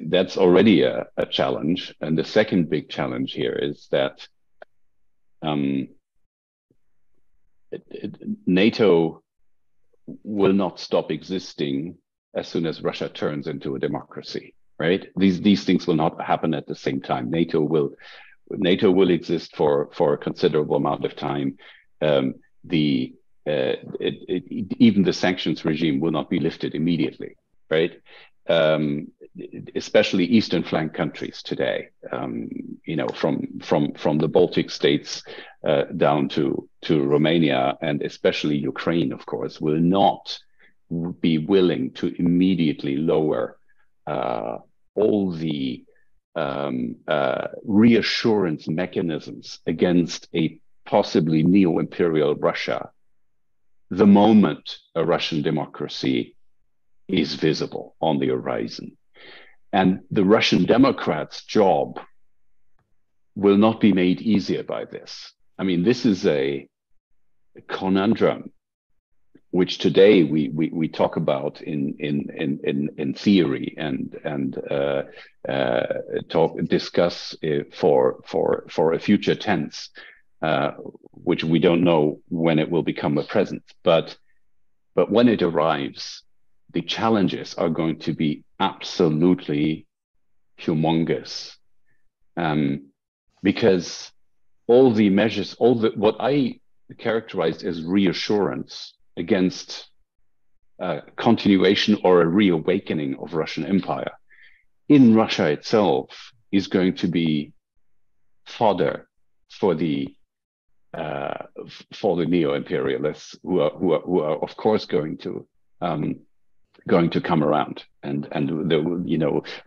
that's already a challenge. And the second big challenge here is that NATO will not stop existing as soon as Russia turns into a democracy, right? These things will not happen at the same time. NATO will exist for a considerable amount of time. Even the sanctions regime will not be lifted immediately, right? Especially eastern flank countries today, from the Baltic states down to Romania, and especially Ukraine, of course, will not be willing to immediately lower all the reassurance mechanisms against a possibly neo-imperial Russia the moment a Russian democracy is visible on the horizon. And the Russian Democrats' job will not be made easier by this. I mean, this is a conundrum which today we talk about in theory and discuss for a future tense, which we don't know when it will become a present. But when it arrives, the challenges are going to be absolutely humongous, because all the measures, what I characterized as reassurance against continuation or a reawakening of Russian empire in Russia itself is going to be fodder for the neo-imperialists who are of course going to come around, and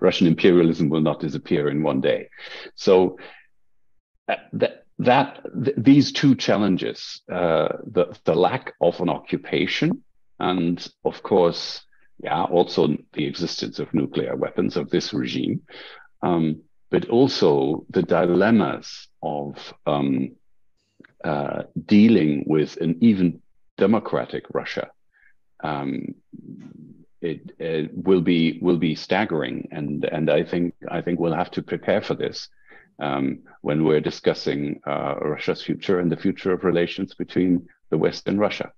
Russian imperialism will not disappear in one day. So these two challenges, the lack of an occupation, and of course, also the existence of nuclear weapons of this regime, but also the dilemmas of dealing with an even democratic Russia. It will be staggering, and I think we'll have to prepare for this when we're discussing Russia's future and the future of relations between the West and Russia.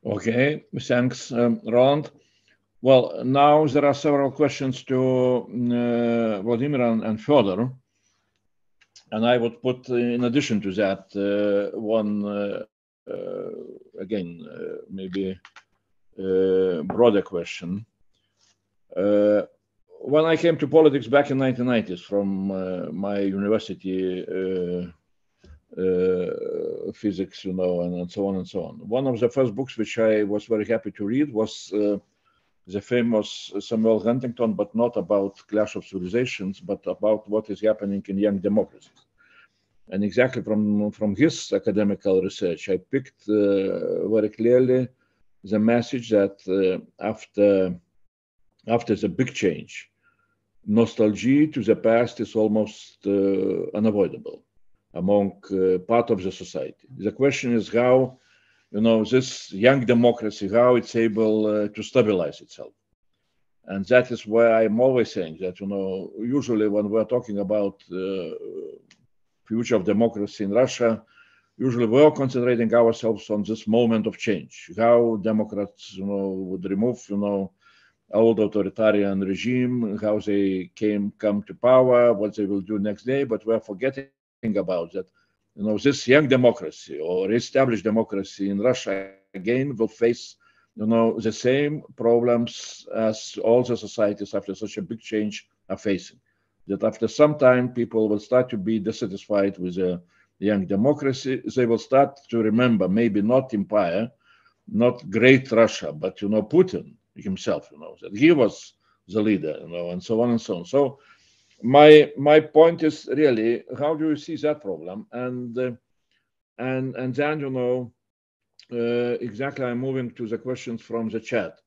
Okay, thanks, Roland. Well, now there are several questions to Vladimir and Fyodor, and I would put, in addition to that, one again maybe broader question. When I came to politics back in 1990s from my university physics, and so on and so on, one of the first books which I was very happy to read was the famous Samuel Huntington, but not about Clash of Civilizations, but about what is happening in young democracies. And exactly from his academical research, I picked very clearly the message that after the big change, nostalgia to the past is almost unavoidable among part of the society. The question is how, this young democracy, how it's able to stabilize itself. And that is why I'm always saying that, usually when we're talking about future of democracy in Russia, usually we're concentrating ourselves on this moment of change, how Democrats, would remove, old authoritarian regime, how they come to power, what they will do next day. But we're forgetting about that, this young democracy or established democracy in Russia again will face, the same problems as all the societies after such a big change are facing. that after some time people will start to be dissatisfied with a young democracy. They will start to remember maybe not empire, not great Russia, but Putin himself, that he was the leader, and so on and so on. So my point is really, how do you see that problem? And then exactly, I'm moving to the questions from the chat.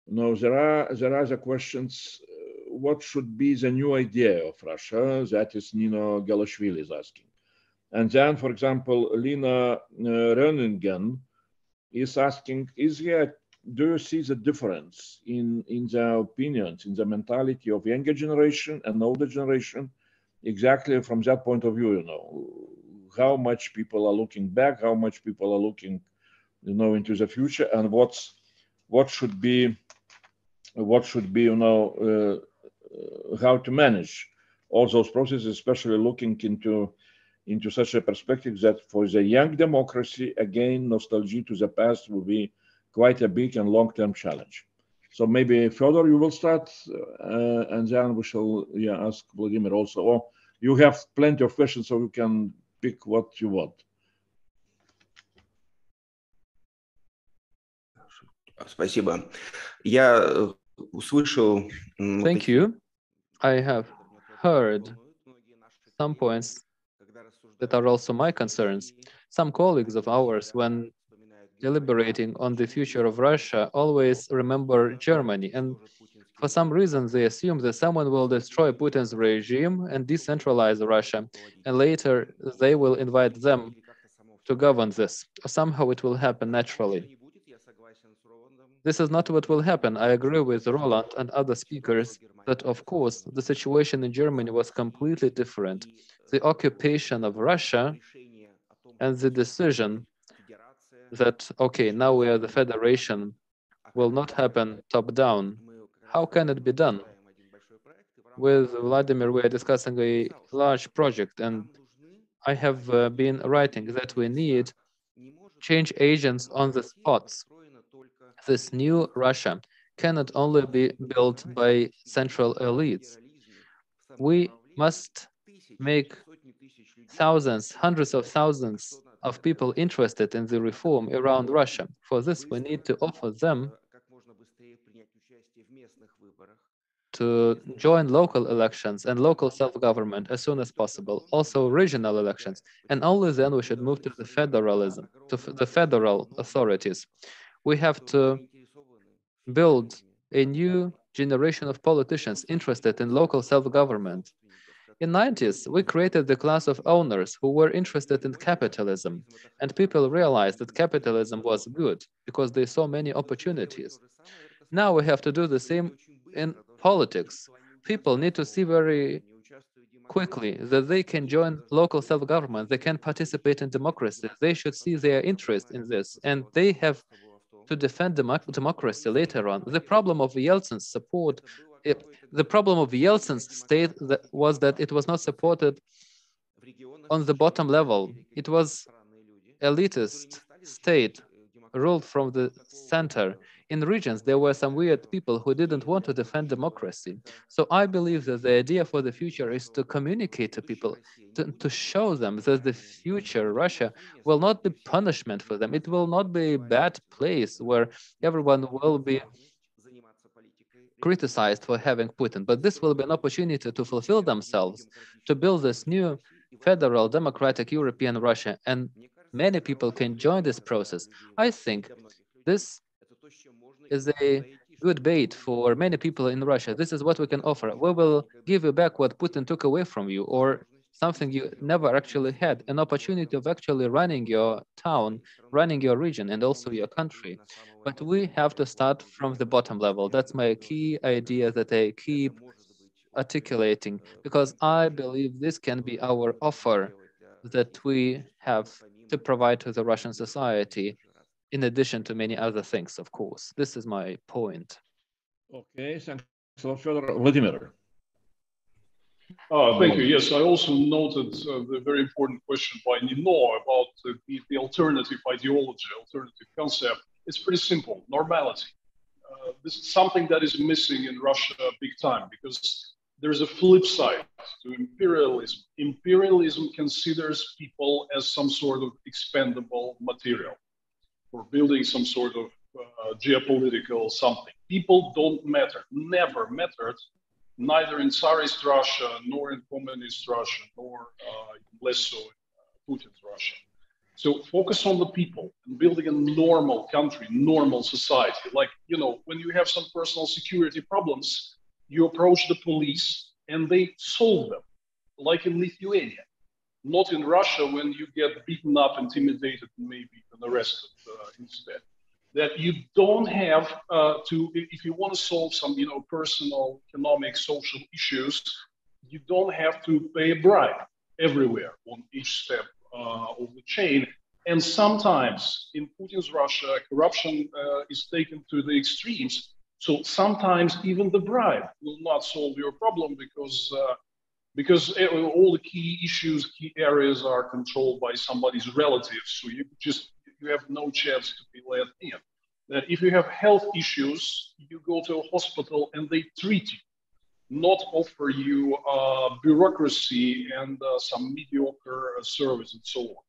There are the questions. What should be the new idea of Russia? That is Nino Galashvili is asking. And then, for example, Lina Röningen is asking, do you see the difference in the opinions, in the mentality of younger generation and older generation? Exactly from that point of view, how much people are looking back, how much people are looking, into the future, and what should be, how to manage all those processes, especially looking into such a perspective that for the young democracy, again, nostalgia to the past will be quite a big and long-term challenge. So maybe Fyodor, you will start, and then we shall ask Vladimir also. Or you have plenty of questions, so you can pick what you want. Спасибо. Я услышал. Thank you. I have heard some points that are also my concerns. Some colleagues of ours, when deliberating on the future of Russia, always remember Germany. And for some reason, they assume that someone will destroy Putin's regime and decentralize Russia. And later, they will invite them to govern this. Somehow it will happen naturally. This is not what will happen. I agree with Roland and other speakers that, of course, the situation in Germany was completely different. The occupation of Russia and the decision that, okay, now we are the federation, will not happen top-down. How can it be done? With Vladimir, we are discussing a large project, and I have been writing that we need change agents on the spots. This new Russia cannot only be built by central elites. We must make thousands, hundreds of thousands of people interested in the reform around Russia. For this, we need to offer them to join local elections and local self-government as soon as possible, also regional elections. And only then we should move to the federalism, to the federal authorities. We have to build a new generation of politicians interested in local self-government. In the 90s, we created the class of owners who were interested in capitalism, and people realized that capitalism was good because they saw many opportunities. Now we have to do the same in politics. People need to see very quickly that they can join local self-government, they can participate in democracy, they should see their interest in this, and they have to defend democracy later on. The problem of Yeltsin's support, the problem of Yeltsin's state was that it was not supported on the bottom level. It was elitist state ruled from the center. In regions, there were some weird people who didn't want to defend democracy. So I believe that the idea for the future is to communicate to people, to show them that the future Russia will not be punishment for them. It will not be a bad place where everyone will be criticized for having Putin, but this will be an opportunity to fulfill themselves, to build this new federal, democratic European Russia, and many people can join this process. I think this is a good bait for many people in Russia. This is what we can offer. We will give you back what Putin took away from you, or something you never actually had, an opportunity of actually running your town, running your region, and also your country. But we have to start from the bottom level. That's my key idea that I keep articulating, because I believe this can be our offer that we have to provide to the Russian society, in addition to many other things, of course. This is my point. Okay, thanks a lot, Fyodor. Vladimir. Thank you. Yes, I also noted the very important question by Nino about the alternative ideology, alternative concept. It's pretty simple: normality. This is something that is missing in Russia big time, because there's a flip side to imperialism. Imperialism considers people as some sort of expendable material for building some sort of geopolitical something. People don't matter, never mattered, neither in Tsarist Russia, nor in communist Russia, nor less so in Putin's Russia. So focus on the people and building a normal country, normal society. Like, you know, when you have some personal security problems, you approach the police and they solve them, like in Lithuania. Not in Russia, when you get beaten up, intimidated, and maybe even arrested instead. That you don't have to, if you want to solve some, you know, personal, economic, social issues, you don't have to pay a bribe everywhere on each step of the chain. And sometimes in Putin's Russia, corruption is taken to the extremes. So sometimes even the bribe will not solve your problem because all the key issues, key areas are controlled by somebody's relatives. So you have no chance to be let in. That if you have health issues, you go to a hospital and they treat you, not offer you bureaucracy and some mediocre service and so on.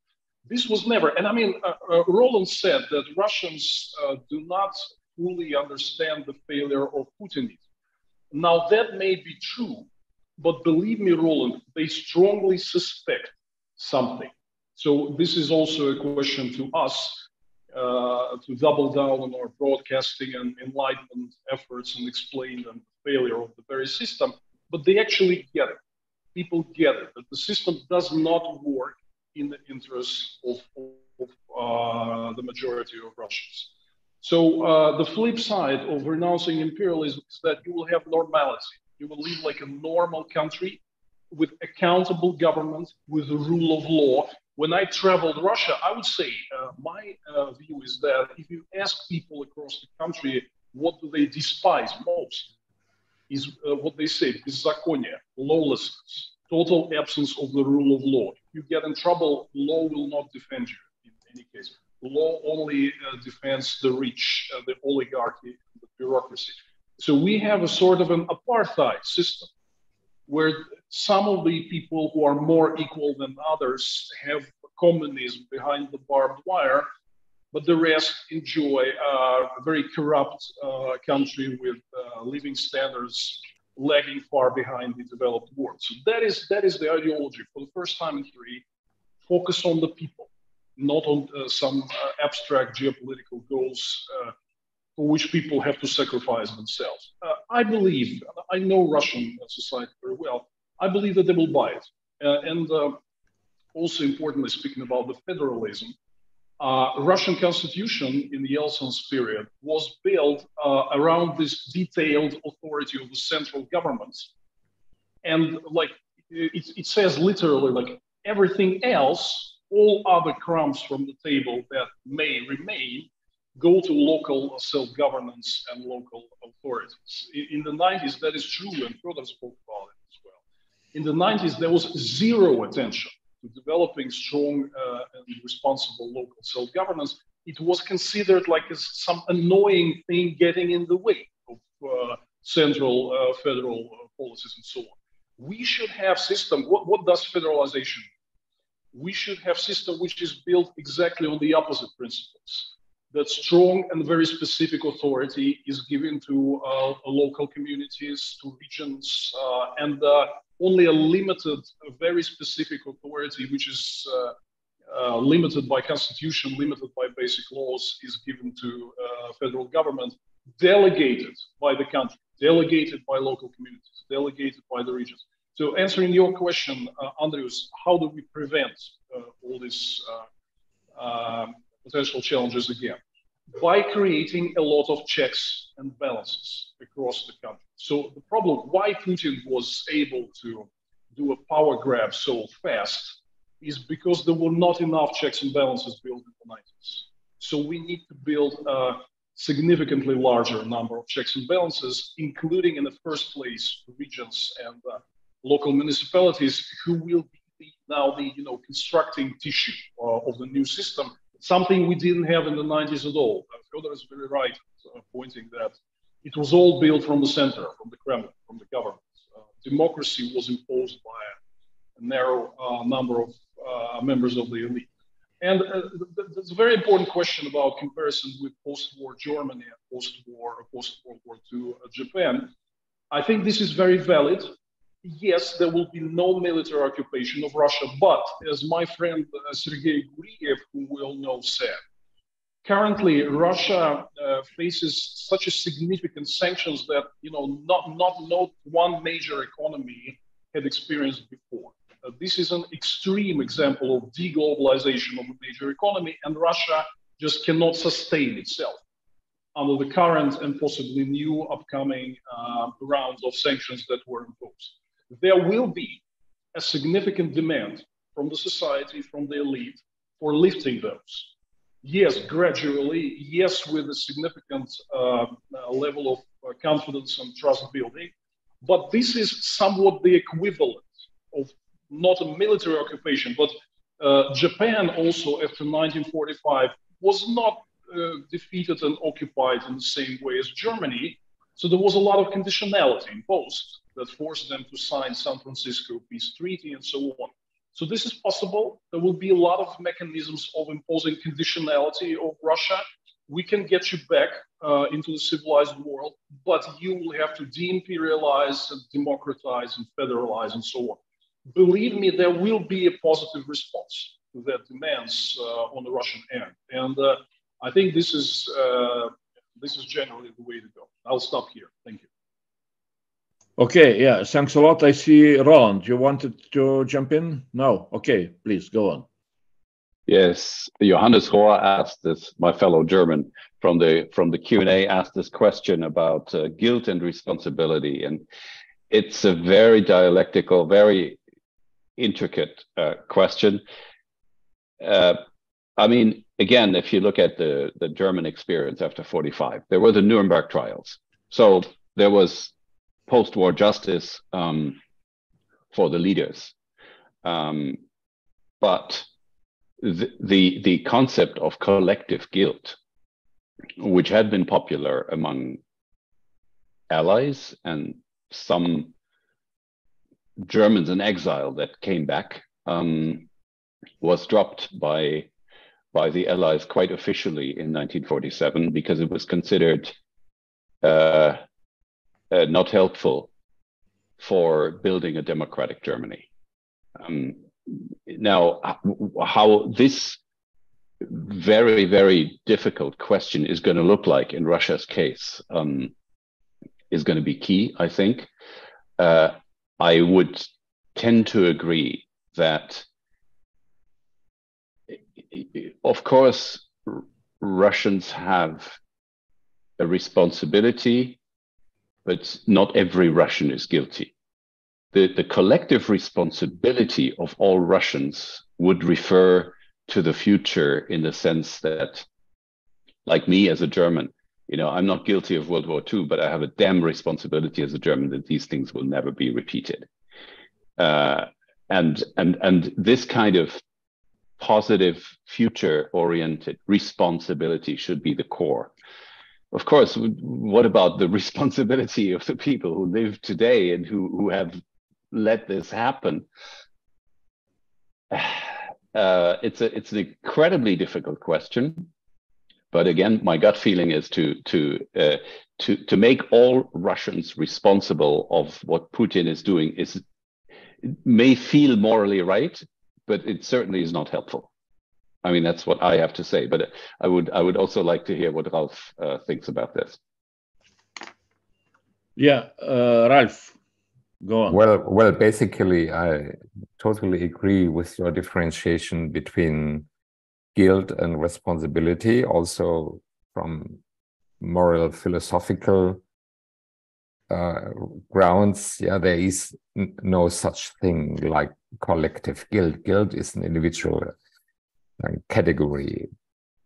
This was never, and I mean, Roland said that Russians do not fully understand the failure of Putin. Now that may be true, but believe me, Roland, they strongly suspect something. So this is also a question to us to double down on our broadcasting and enlightenment efforts and explain the failure of the very system. But they actually get it. People get it, that the system does not work in the interests of the majority of Russians. So the flip side of renouncing imperialism is that you will have normality. You will live like a normal country with accountable government, with the rule of law. When I traveled Russia, I would say my view is that if you ask people across the country what do they despise most, is what they say, беззаконие, lawlessness, total absence of the rule of law. If you get in trouble, law will not defend you in any case. Law only defends the rich, the oligarchy, the bureaucracy. So we have a sort of an apartheid system where some of the people who are more equal than others have communism behind the barbed wire, but the rest enjoy a very corrupt country with living standards lagging far behind the developed world. So that is the ideology. For the first time in history, focus on the people, not on some abstract geopolitical goals for which people have to sacrifice themselves. I believe, I know Russian society very well, I believe that they will buy it. And also importantly, speaking about the federalism, Russian constitution in the Yeltsin's period was built around this detailed authority of the central government. And like it says literally, like everything else, all other crumbs from the table that may remain go to local self-governance and local authorities. In the 90s, that is true, and Fyodor spoke about it as well. In the 90s, there was zero attention to developing strong and responsible local self-governance. It was considered like some annoying thing getting in the way of central federal policies and so on. We should have system, what does federalization mean? We should have system which is built exactly on the opposite principles. That strong and very specific authority is given to local communities, to regions, and only a limited, a very specific authority, which is limited by constitution, limited by basic laws, is given to federal government, delegated by the country, delegated by local communities, delegated by the regions. So answering your question, Andrius, how do we prevent all these potential challenges again? By creating a lot of checks and balances across the country. So the problem, why Putin was able to do a power grab so fast, is because there were not enough checks and balances built in the 90s. So we need to build a significantly larger number of checks and balances, including in the first place regions and local municipalities, who will be now the constructing tissue of the new system. Something we didn't have in the 90s at all. Fyodor is very right, pointing that it was all built from the center, from the Kremlin, from the government, democracy was imposed by a narrow number of members of the elite. And there's a very important question about comparison with post-war Germany and post-World War II Japan. I think this is very valid. Yes, there will be no military occupation of Russia, but as my friend Sergei Guriev, who we all know, said, currently Russia faces such a significant sanctions that not one major economy had experienced before. This is an extreme example of deglobalization of a major economy, and Russia just cannot sustain itself under the current and possibly new upcoming rounds of sanctions that were imposed. There will be a significant demand from the society, from the elite, for lifting those. Yes, gradually, yes, with a significant level of confidence and trust building, but this is somewhat the equivalent of not a military occupation, but Japan also after 1945 was not defeated and occupied in the same way as Germany. So there was a lot of conditionality imposed that forced them to sign San Francisco Peace Treaty and so on. So this is possible. There will be a lot of mechanisms of imposing conditionality of Russia. We can get you back into the civilized world, but you will have to deimperialize and democratize and federalize and so on. Believe me, there will be a positive response to that demands on the Russian end. And I think this is generally the way to go. I'll stop here. Thank you. Okay, yeah, thanks a lot. I see Roland, you wanted to jump in? No, okay, please go on. Yes, Johannes Rohr asked this, my fellow German, from the Q&A asked this question about guilt and responsibility. And it's a very dialectical, very intricate question. I mean, again, if you look at the German experience after 45, there were the Nuremberg trials. So there was post-war justice for the leaders. But the concept of collective guilt, which had been popular among allies and some Germans in exile that came back, was dropped by the Allies quite officially in 1947 because it was considered not helpful for building a democratic Germany. Now, how this very, very difficult question is going to look like in Russia's case is going to be key, I think. I would tend to agree that, of course, Russians have a responsibility, but not every Russian is guilty. The collective responsibility of all Russians would refer to the future in the sense that, like me as a German, I'm not guilty of World War II, but I have a damn responsibility as a German that these things will never be repeated. And this kind of positive, future-oriented responsibility should be the core. Of course, what about the responsibility of the people who live today and who have let this happen? It's an incredibly difficult question. But again, my gut feeling is to make all Russians responsible of what Putin is doing may feel morally right, but it certainly is not helpful. I mean, that's what I have to say. But I would also like to hear what Ralph thinks about this. Yeah, Ralph, go on. Well, basically, I totally agree with your differentiation between guilt and responsibility, also from moral, philosophical grounds. Yeah, there is no such thing like collective guilt. Guilt is an individual category,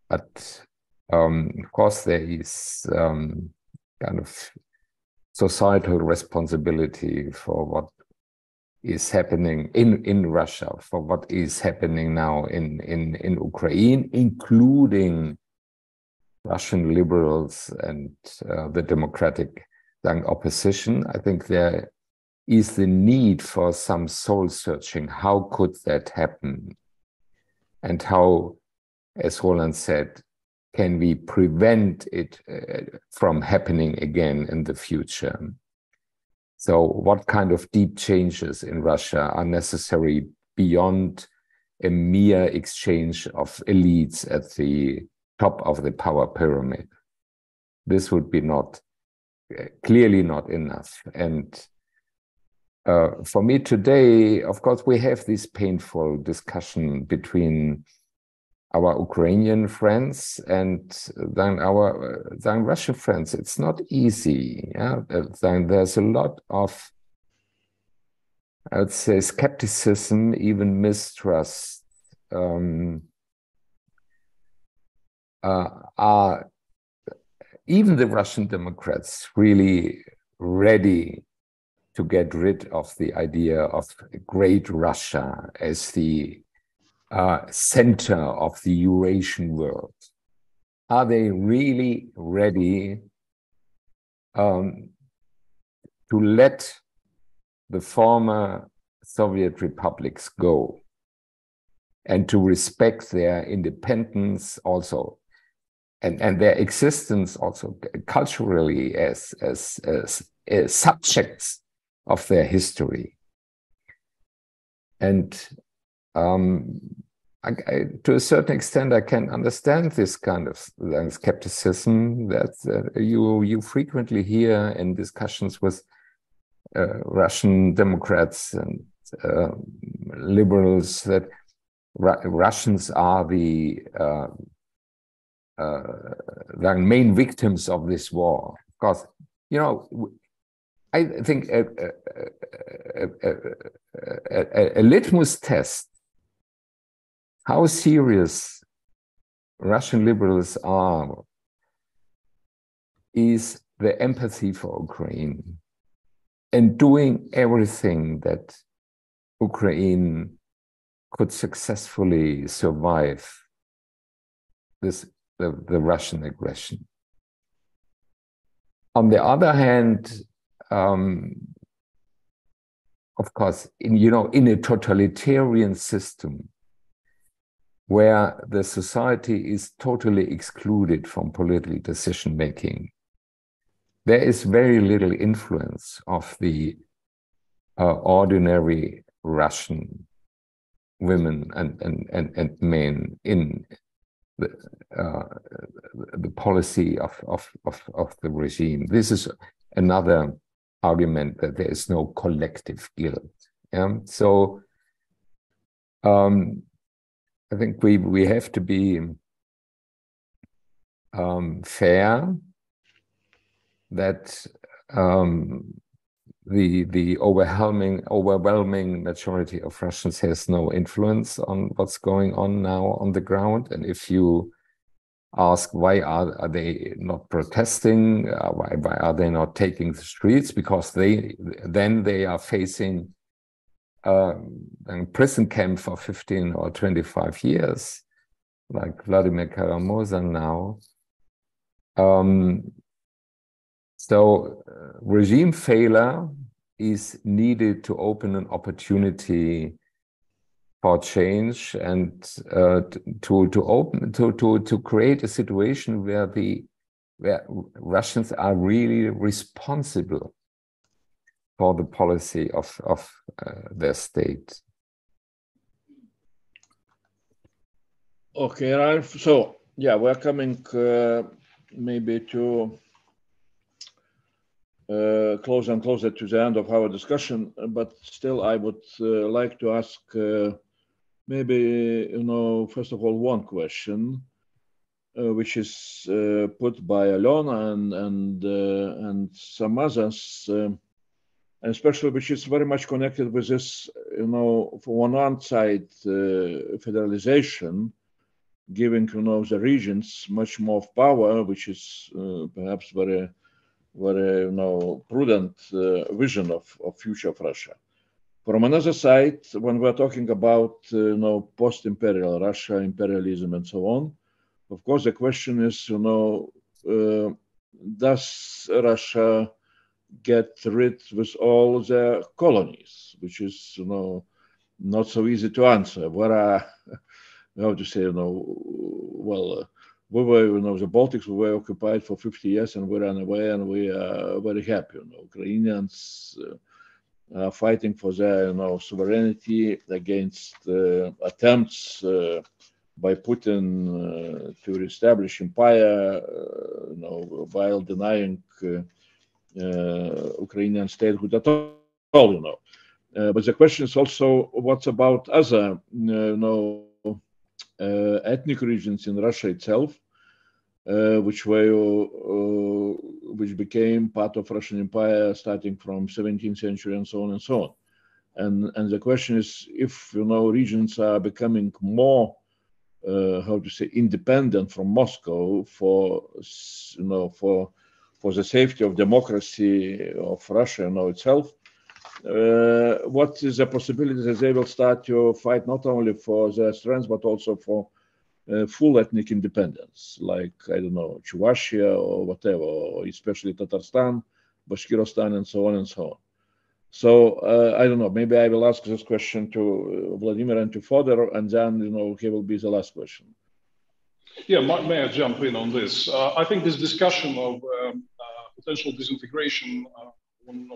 but of course there is kind of societal responsibility for what is happening in Russia, for what is happening now in Ukraine, including Russian liberals and the democratic opposition. I think there is the need for some soul searching. How could that happen? And how, as Roland said, can we prevent it from happening again in the future? So what kind of deep changes in Russia are necessary beyond a mere exchange of elites at the top of the power pyramid? This would be clearly not enough. And for me today, of course, we have this painful discussion between our Ukrainian friends and then our Russian friends. It's not easy. Yeah? Then there's a lot of, I would say, skepticism, even mistrust. Are even the Russian Democrats really ready to get rid of the idea of Great Russia as the center of the Eurasian world? Are they really ready to let the former Soviet republics go and to respect their independence also and their existence also culturally as subjects of their history? And to a certain extent, I can understand this kind of skepticism that you frequently hear in discussions with Russian Democrats and liberals, that Russians are the main victims of this war. Of course, you know, I think a litmus test how serious Russian liberals are is the empathy for Ukraine and doing everything that Ukraine could successfully survive the Russian aggression. On the other hand, of course, in a totalitarian system where the society is totally excluded from political decision-making, there is very little influence of the ordinary Russian women and men in the policy of the regime. This is another argument, that there is no collective guilt. Yeah? So I think we have to be fair that the overwhelming majority of Russians has no influence on what's going on now on the ground. And if you ask why are they not protesting, why are they not taking the streets, because they are facing a prison camp for 15 or 25 years, like Vladimir Karamazov now. So regime failure is needed to open an opportunity for change and to create a situation where Russians are really responsible for the policy of their state. Okay, Ralph. So yeah, we're coming maybe to closer and closer to the end of our discussion, but still I would like to ask maybe, first of all, one question, which is put by Alona and some others, and especially which is very much connected with this, for one side, federalization, giving, the regions much more power, which is perhaps very prudent vision of future of Russia. From another side, when we're talking about post-imperial Russia, imperialism, and so on, of course the question is, does Russia get rid with all the colonies, which is, you know, not so easy to answer. Where are, how to say, you know, well, we were, you know, the Baltics were occupied for 50 years and we ran away and we are very happy. You know, Ukrainians are fighting for their, you know, sovereignty against attempts by Putin to reestablish empire, you know, while denying Ukrainian statehood at all, you know. But the question is also, what's about other, you know, ethnic regions in Russia itself, which became part of Russian Empire starting from 17th century and so on and so on. And the question is, if, you know, regions are becoming more, how to say, independent from Moscow for, you know, for the safety of democracy of Russia, you know, itself, what is the possibility that they will start to fight not only for their strength but also for full ethnic independence, like, I don't know, Chuvashia or whatever, or especially Tatarstan, Bashkiristan, and so on and so on. So I don't know, maybe I will ask this question to Vladimir and to Fodor, and then, you know, he will be the last question. Yeah, may I jump in on this? I think this discussion of potential disintegration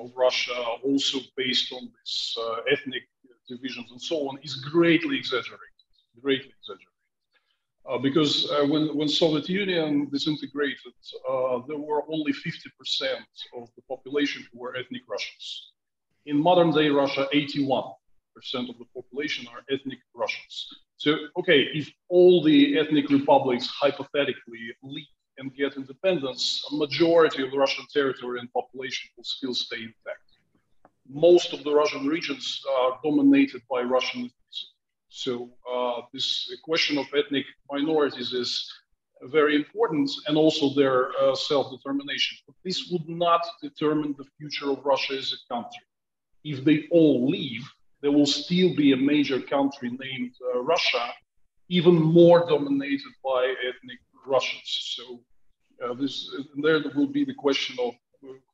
of Russia, also based on this ethnic divisions and so on, is greatly exaggerated. Because when Soviet Union disintegrated, there were only 50% of the population who were ethnic Russians. In modern day Russia, 81% of the population are ethnic Russians. So, okay, if all the ethnic republics hypothetically leave and get independence, a majority of the Russian territory and population will still stay intact. Most of the Russian regions are dominated by Russian ethnicity. So this question of ethnic minorities is very important, and also their self-determination. But this would not determine the future of Russia as a country. If they all leave, there will still be a major country named Russia, even more dominated by ethnic Russians. So there will be the question of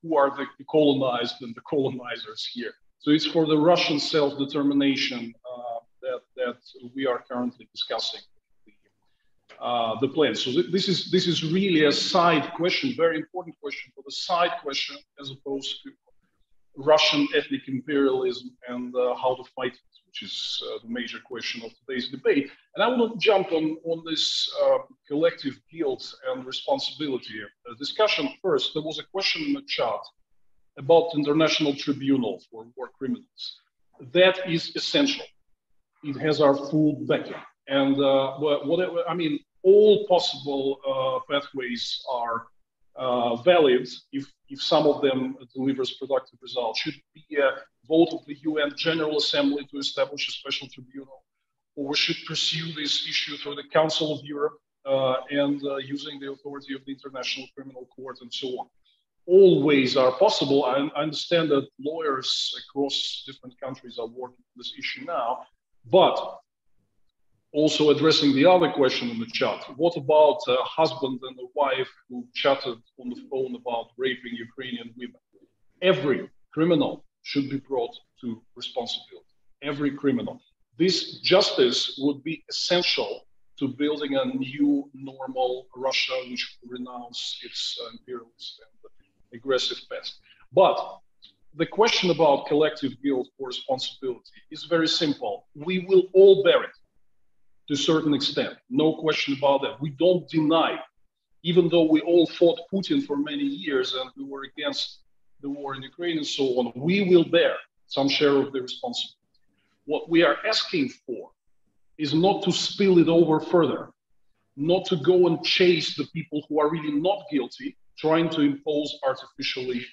who are the colonized and the colonizers here. So it's for the Russian self-determination that we are currently discussing the plan. So this is really a side question, very important question, but a side question as opposed to Russian ethnic imperialism and how to fight it, which is the major question of today's debate. And I want to jump on this collective guilt and responsibility discussion. First, there was a question in the chat about international tribunal for war criminals. That is essential. It has our full backing. And whatever, I mean, all possible pathways are valid if some of them delivers productive results. Should be a vote of the UN General Assembly to establish a special tribunal, or we should pursue this issue through the Council of Europe and using the authority of the International Criminal Court and so on. All ways are possible. I understand that lawyers across different countries are working on this issue now, but also addressing the other question in the chat, what about a husband and a wife who chatted on the phone about raping Ukrainian women? Every criminal should be brought to responsibility. Every criminal. This justice would be essential to building a new normal Russia, which will renounce its imperialist and aggressive past. But the question about collective guilt or responsibility is very simple. We will all bear it to a certain extent, no question about that. We don't deny, even though we all fought Putin for many years and we were against the war in Ukraine and so on, we will bear some share of the responsibility. What we are asking for is not to spill it over further, not to go and chase the people who are really not guilty, trying to impose artificially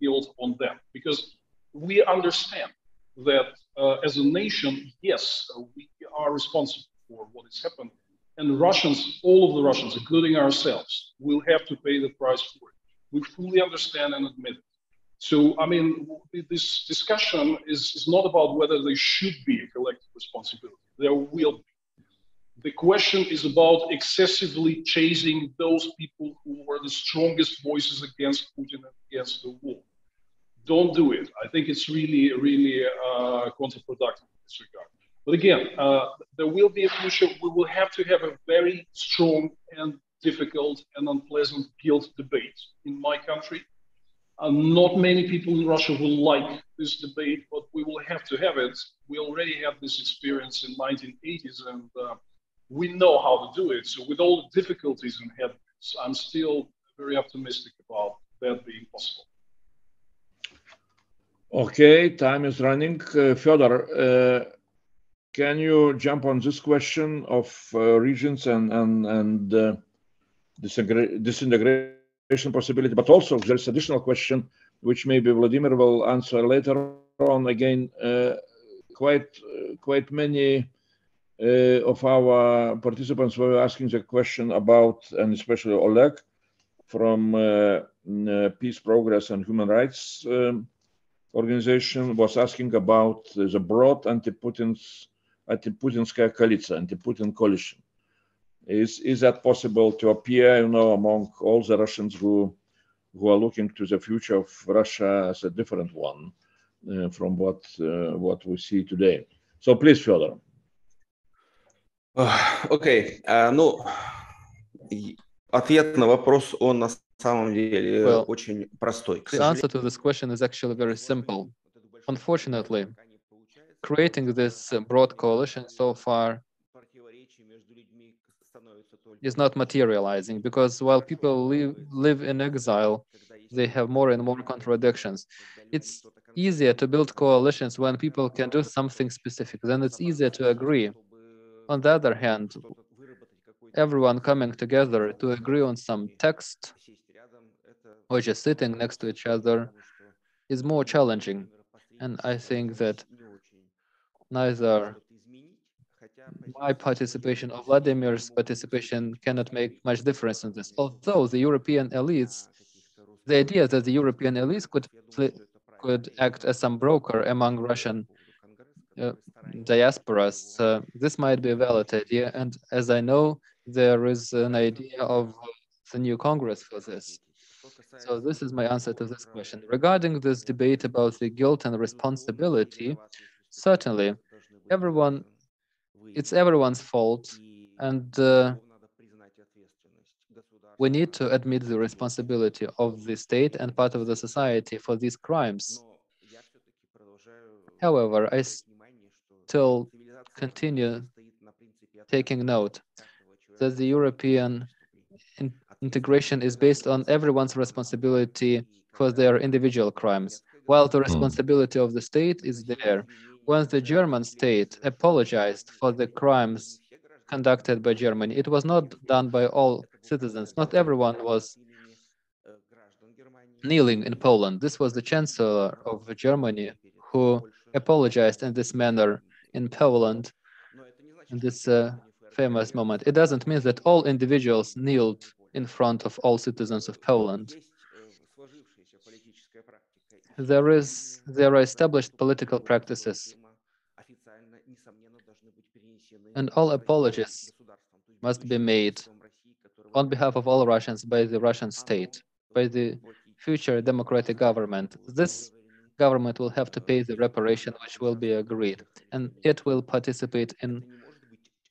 guilt on them. Because we understand that as a nation, yes, we are responsible for what has happened. And Russians, all of the Russians, including ourselves, will have to pay the price for it. We fully understand and admit it. So, I mean, this discussion is not about whether there should be a collective responsibility. There will be. The question is about excessively chasing those people who were the strongest voices against Putin and against the war. don't do it. I think it's really, really counterproductive in this regard. But again, there will be a future. We will have to have a very strong and difficult and unpleasant guilt debate in my country. Not many people in Russia will like this debate, but we will have to have it. We already had this experience in 1980s, and we know how to do it. So with all the difficulties and headwinds, I'm still very optimistic about that being possible. Okay, time is running. Fyodor, can you jump on this question of regions and disintegration possibility? But also, there's additional question, which maybe Vladimir will answer later on. Again, quite many of our participants were asking the question about, and especially Oleg from Peace, Progress and Human Rights organization was asking about the broad anti-Putinskaya coalition, anti-Putin coalition. Is that possible to appear, among all the Russians who are looking to the future of Russia as a different one from what we see today? So please, Fyodor. Окей, ответ на вопрос, он на самом деле очень простой. The answer to this question is actually very simple. Unfortunately, creating this broad coalition so far is not materializing, because while people live in exile, they have more and more contradictions. It's easier to build coalitions when people can do something specific, then it's easier to agree. On the other hand, everyone coming together to agree on some text or just sitting next to each other is more challenging. And I think that neither my participation or Vladimir's participation cannot make much difference in this. Although the European elites, the idea that the European elites could act as some broker among Russian diasporas, this might be a valid idea. And as I know, there is an idea of the new Congress for this. So this is my answer to this question. Regarding this debate about the guilt and responsibility, certainly it's everyone's fault, and we need to admit the responsibility of the state and part of the society for these crimes. However, I still continue taking note that the European integration is based on everyone's responsibility for their individual crimes, while the responsibility of the state is there. Once the German state apologized for the crimes conducted by Germany, it was not done by all citizens. Not everyone was kneeling in Poland. This was the Chancellor of Germany who apologized in this manner in Poland in this famous moment. It doesn't mean that all individuals kneeled in front of all citizens of Poland. There are established political practices, and all apologies must be made on behalf of all Russians by the Russian state, by the future democratic government. This government will have to pay the reparation which will be agreed, and it will participate in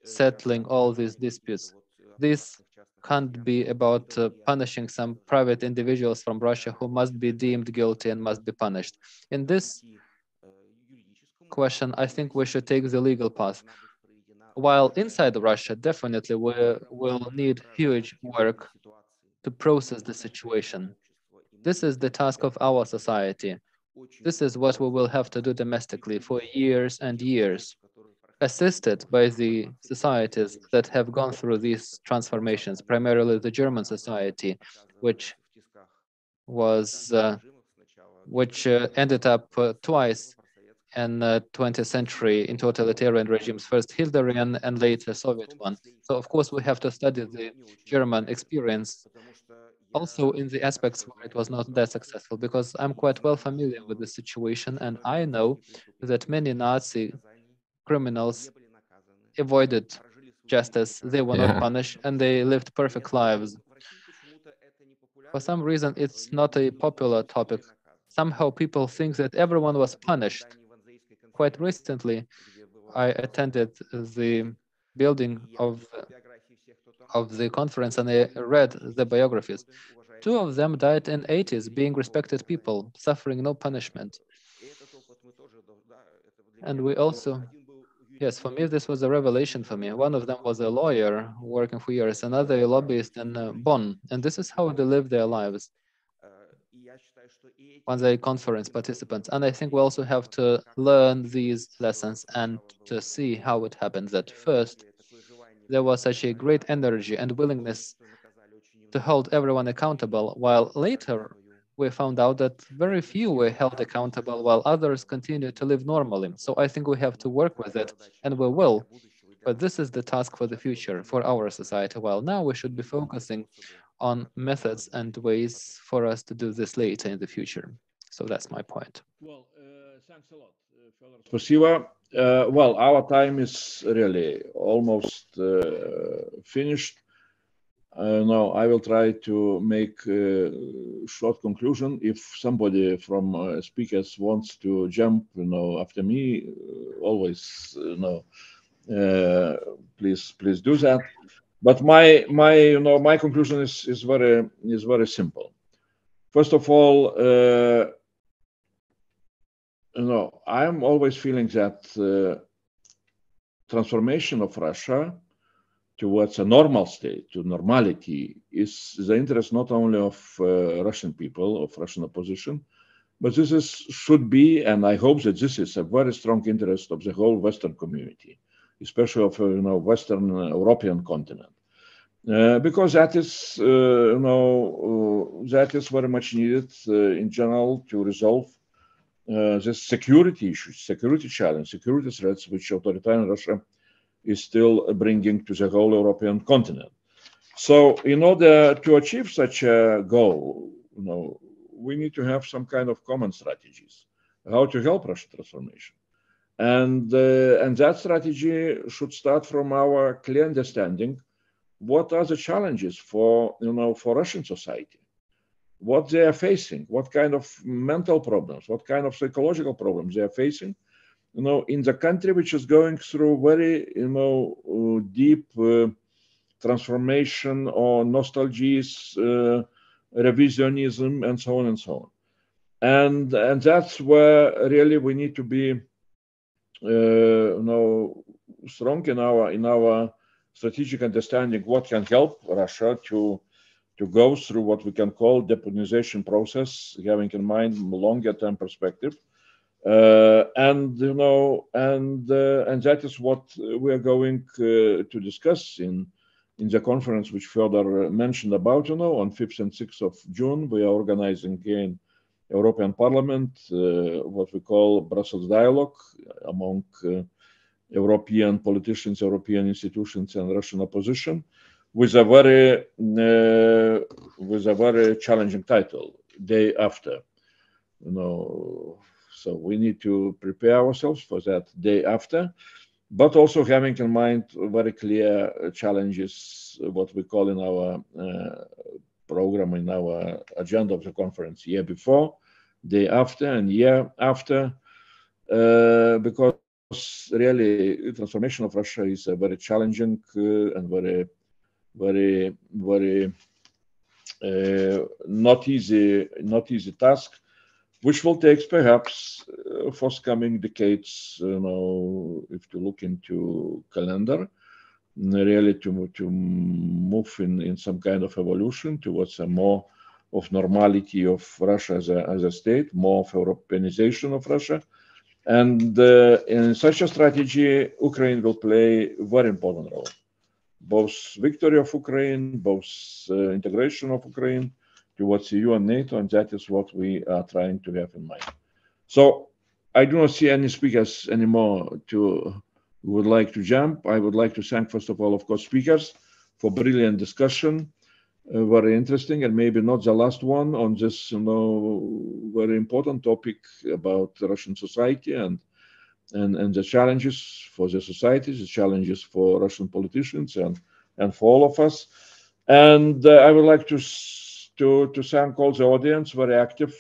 settling all these disputes. This can't be about punishing some private individuals from Russia who must be deemed guilty and must be punished. In this question, I think we should take the legal path. While inside Russia, definitely we will need huge work to process the situation. This is the task of our society. This is what we will have to do domestically for years and years, assisted by the societies that have gone through these transformations, primarily the German society, which ended up twice in the 20th century in totalitarian regimes, first Hitlerian and later Soviet one. So of course we have to study the German experience also in the aspects where it was not that successful, because I'm quite well familiar with the situation, and I know that many Nazi criminals avoided justice, they were not punished, and they lived perfect lives. For some reason, it's not a popular topic somehow people think that everyone was punished. Quite recently, I attended the building of the conference and I read the biographies. 2 of them died in 80s, being respected people, suffering no punishment. And we also, yes, for me, this was a revelation for me. One of them was a lawyer working for years, another a lobbyist in Bonn. And this is how they live their lives. When they conference participants. And I think we also have to learn these lessons and to see how it happened that first, there was such a great energy and willingness to hold everyone accountable, while later we found out that very few were held accountable while others continued to live normally. So I think we have to work with it, and we will. But this is the task for the future, for our society, while now we should be focusing on methods and ways for us to do this later in the future. So that's my point. Well, thanks a lot, Fyodor. Спасибо. Well, our time is really almost finished. Now I will try to make a short conclusion. If somebody from speakers wants to jump, after me, always, please do that. But my conclusion is very simple. First of all, I'm always feeling that transformation of Russia towards a normal state, to normality, is the interest not only of Russian people, of Russian opposition, but should be, and I hope that this is a very strong interest of the whole Western community, especially of Western European continent, because that is that is very much needed in general to resolve the security issues, security challenge, security threats which authoritarian Russia is still bringing to the whole European continent. So in order to achieve such a goal, we need to have some kind of common strategies, how to help Russian transformation. And that strategy should start from our clear understanding what are the challenges for Russian society, what they are facing, what kind of mental problems, what kind of psychological problems they are facing, in the country which is going through very, deep transformation or nostalgies, revisionism, and so on and so on. And that's where really we need to be, strong in our strategic understanding what can help Russia to go through what we can call deputinization process, having in mind longer term perspective. And that is what we are going to discuss in the conference which Fyodor mentioned about. On 5th and 6th of June, we are organizing in European Parliament what we call Brussels dialogue among European politicians, European institutions, and Russian opposition, with a very challenging title, Day After. So we need to prepare ourselves for that day after, but also having in mind very clear challenges, what we call in our program, in our agenda of the conference, year before, day after, and year after, because really transformation of Russia is a very challenging and very not easy task, which will take perhaps forthcoming decades, if to look into calendar, really to move in some kind of evolution towards a more of normality of Russia as a state, more of Europeanization of Russia. And in such a strategy, Ukraine will play a very important role. Both victory of Ukraine, both integration of Ukraine towards EU and NATO, and that is what we are trying to have in mind. So I do not see any speakers anymore who would like to jump. I would like to thank, first of all, of course, speakers for brilliant discussion, very interesting, and maybe not the last one on this very important topic about Russian society and the challenges for the society, the challenges for Russian politicians and for all of us. And I would like to thank all the audience, very active,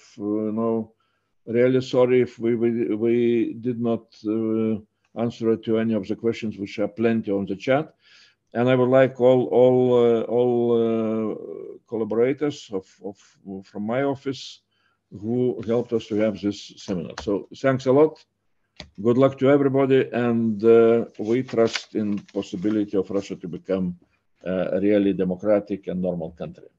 Really sorry if we did not answer to any of the questions, which are plenty on the chat. And I would like all collaborators from my office who helped us to have this seminar. So thanks a lot. Good luck to everybody, and we trust in possibility of Russia to become a really democratic and normal country.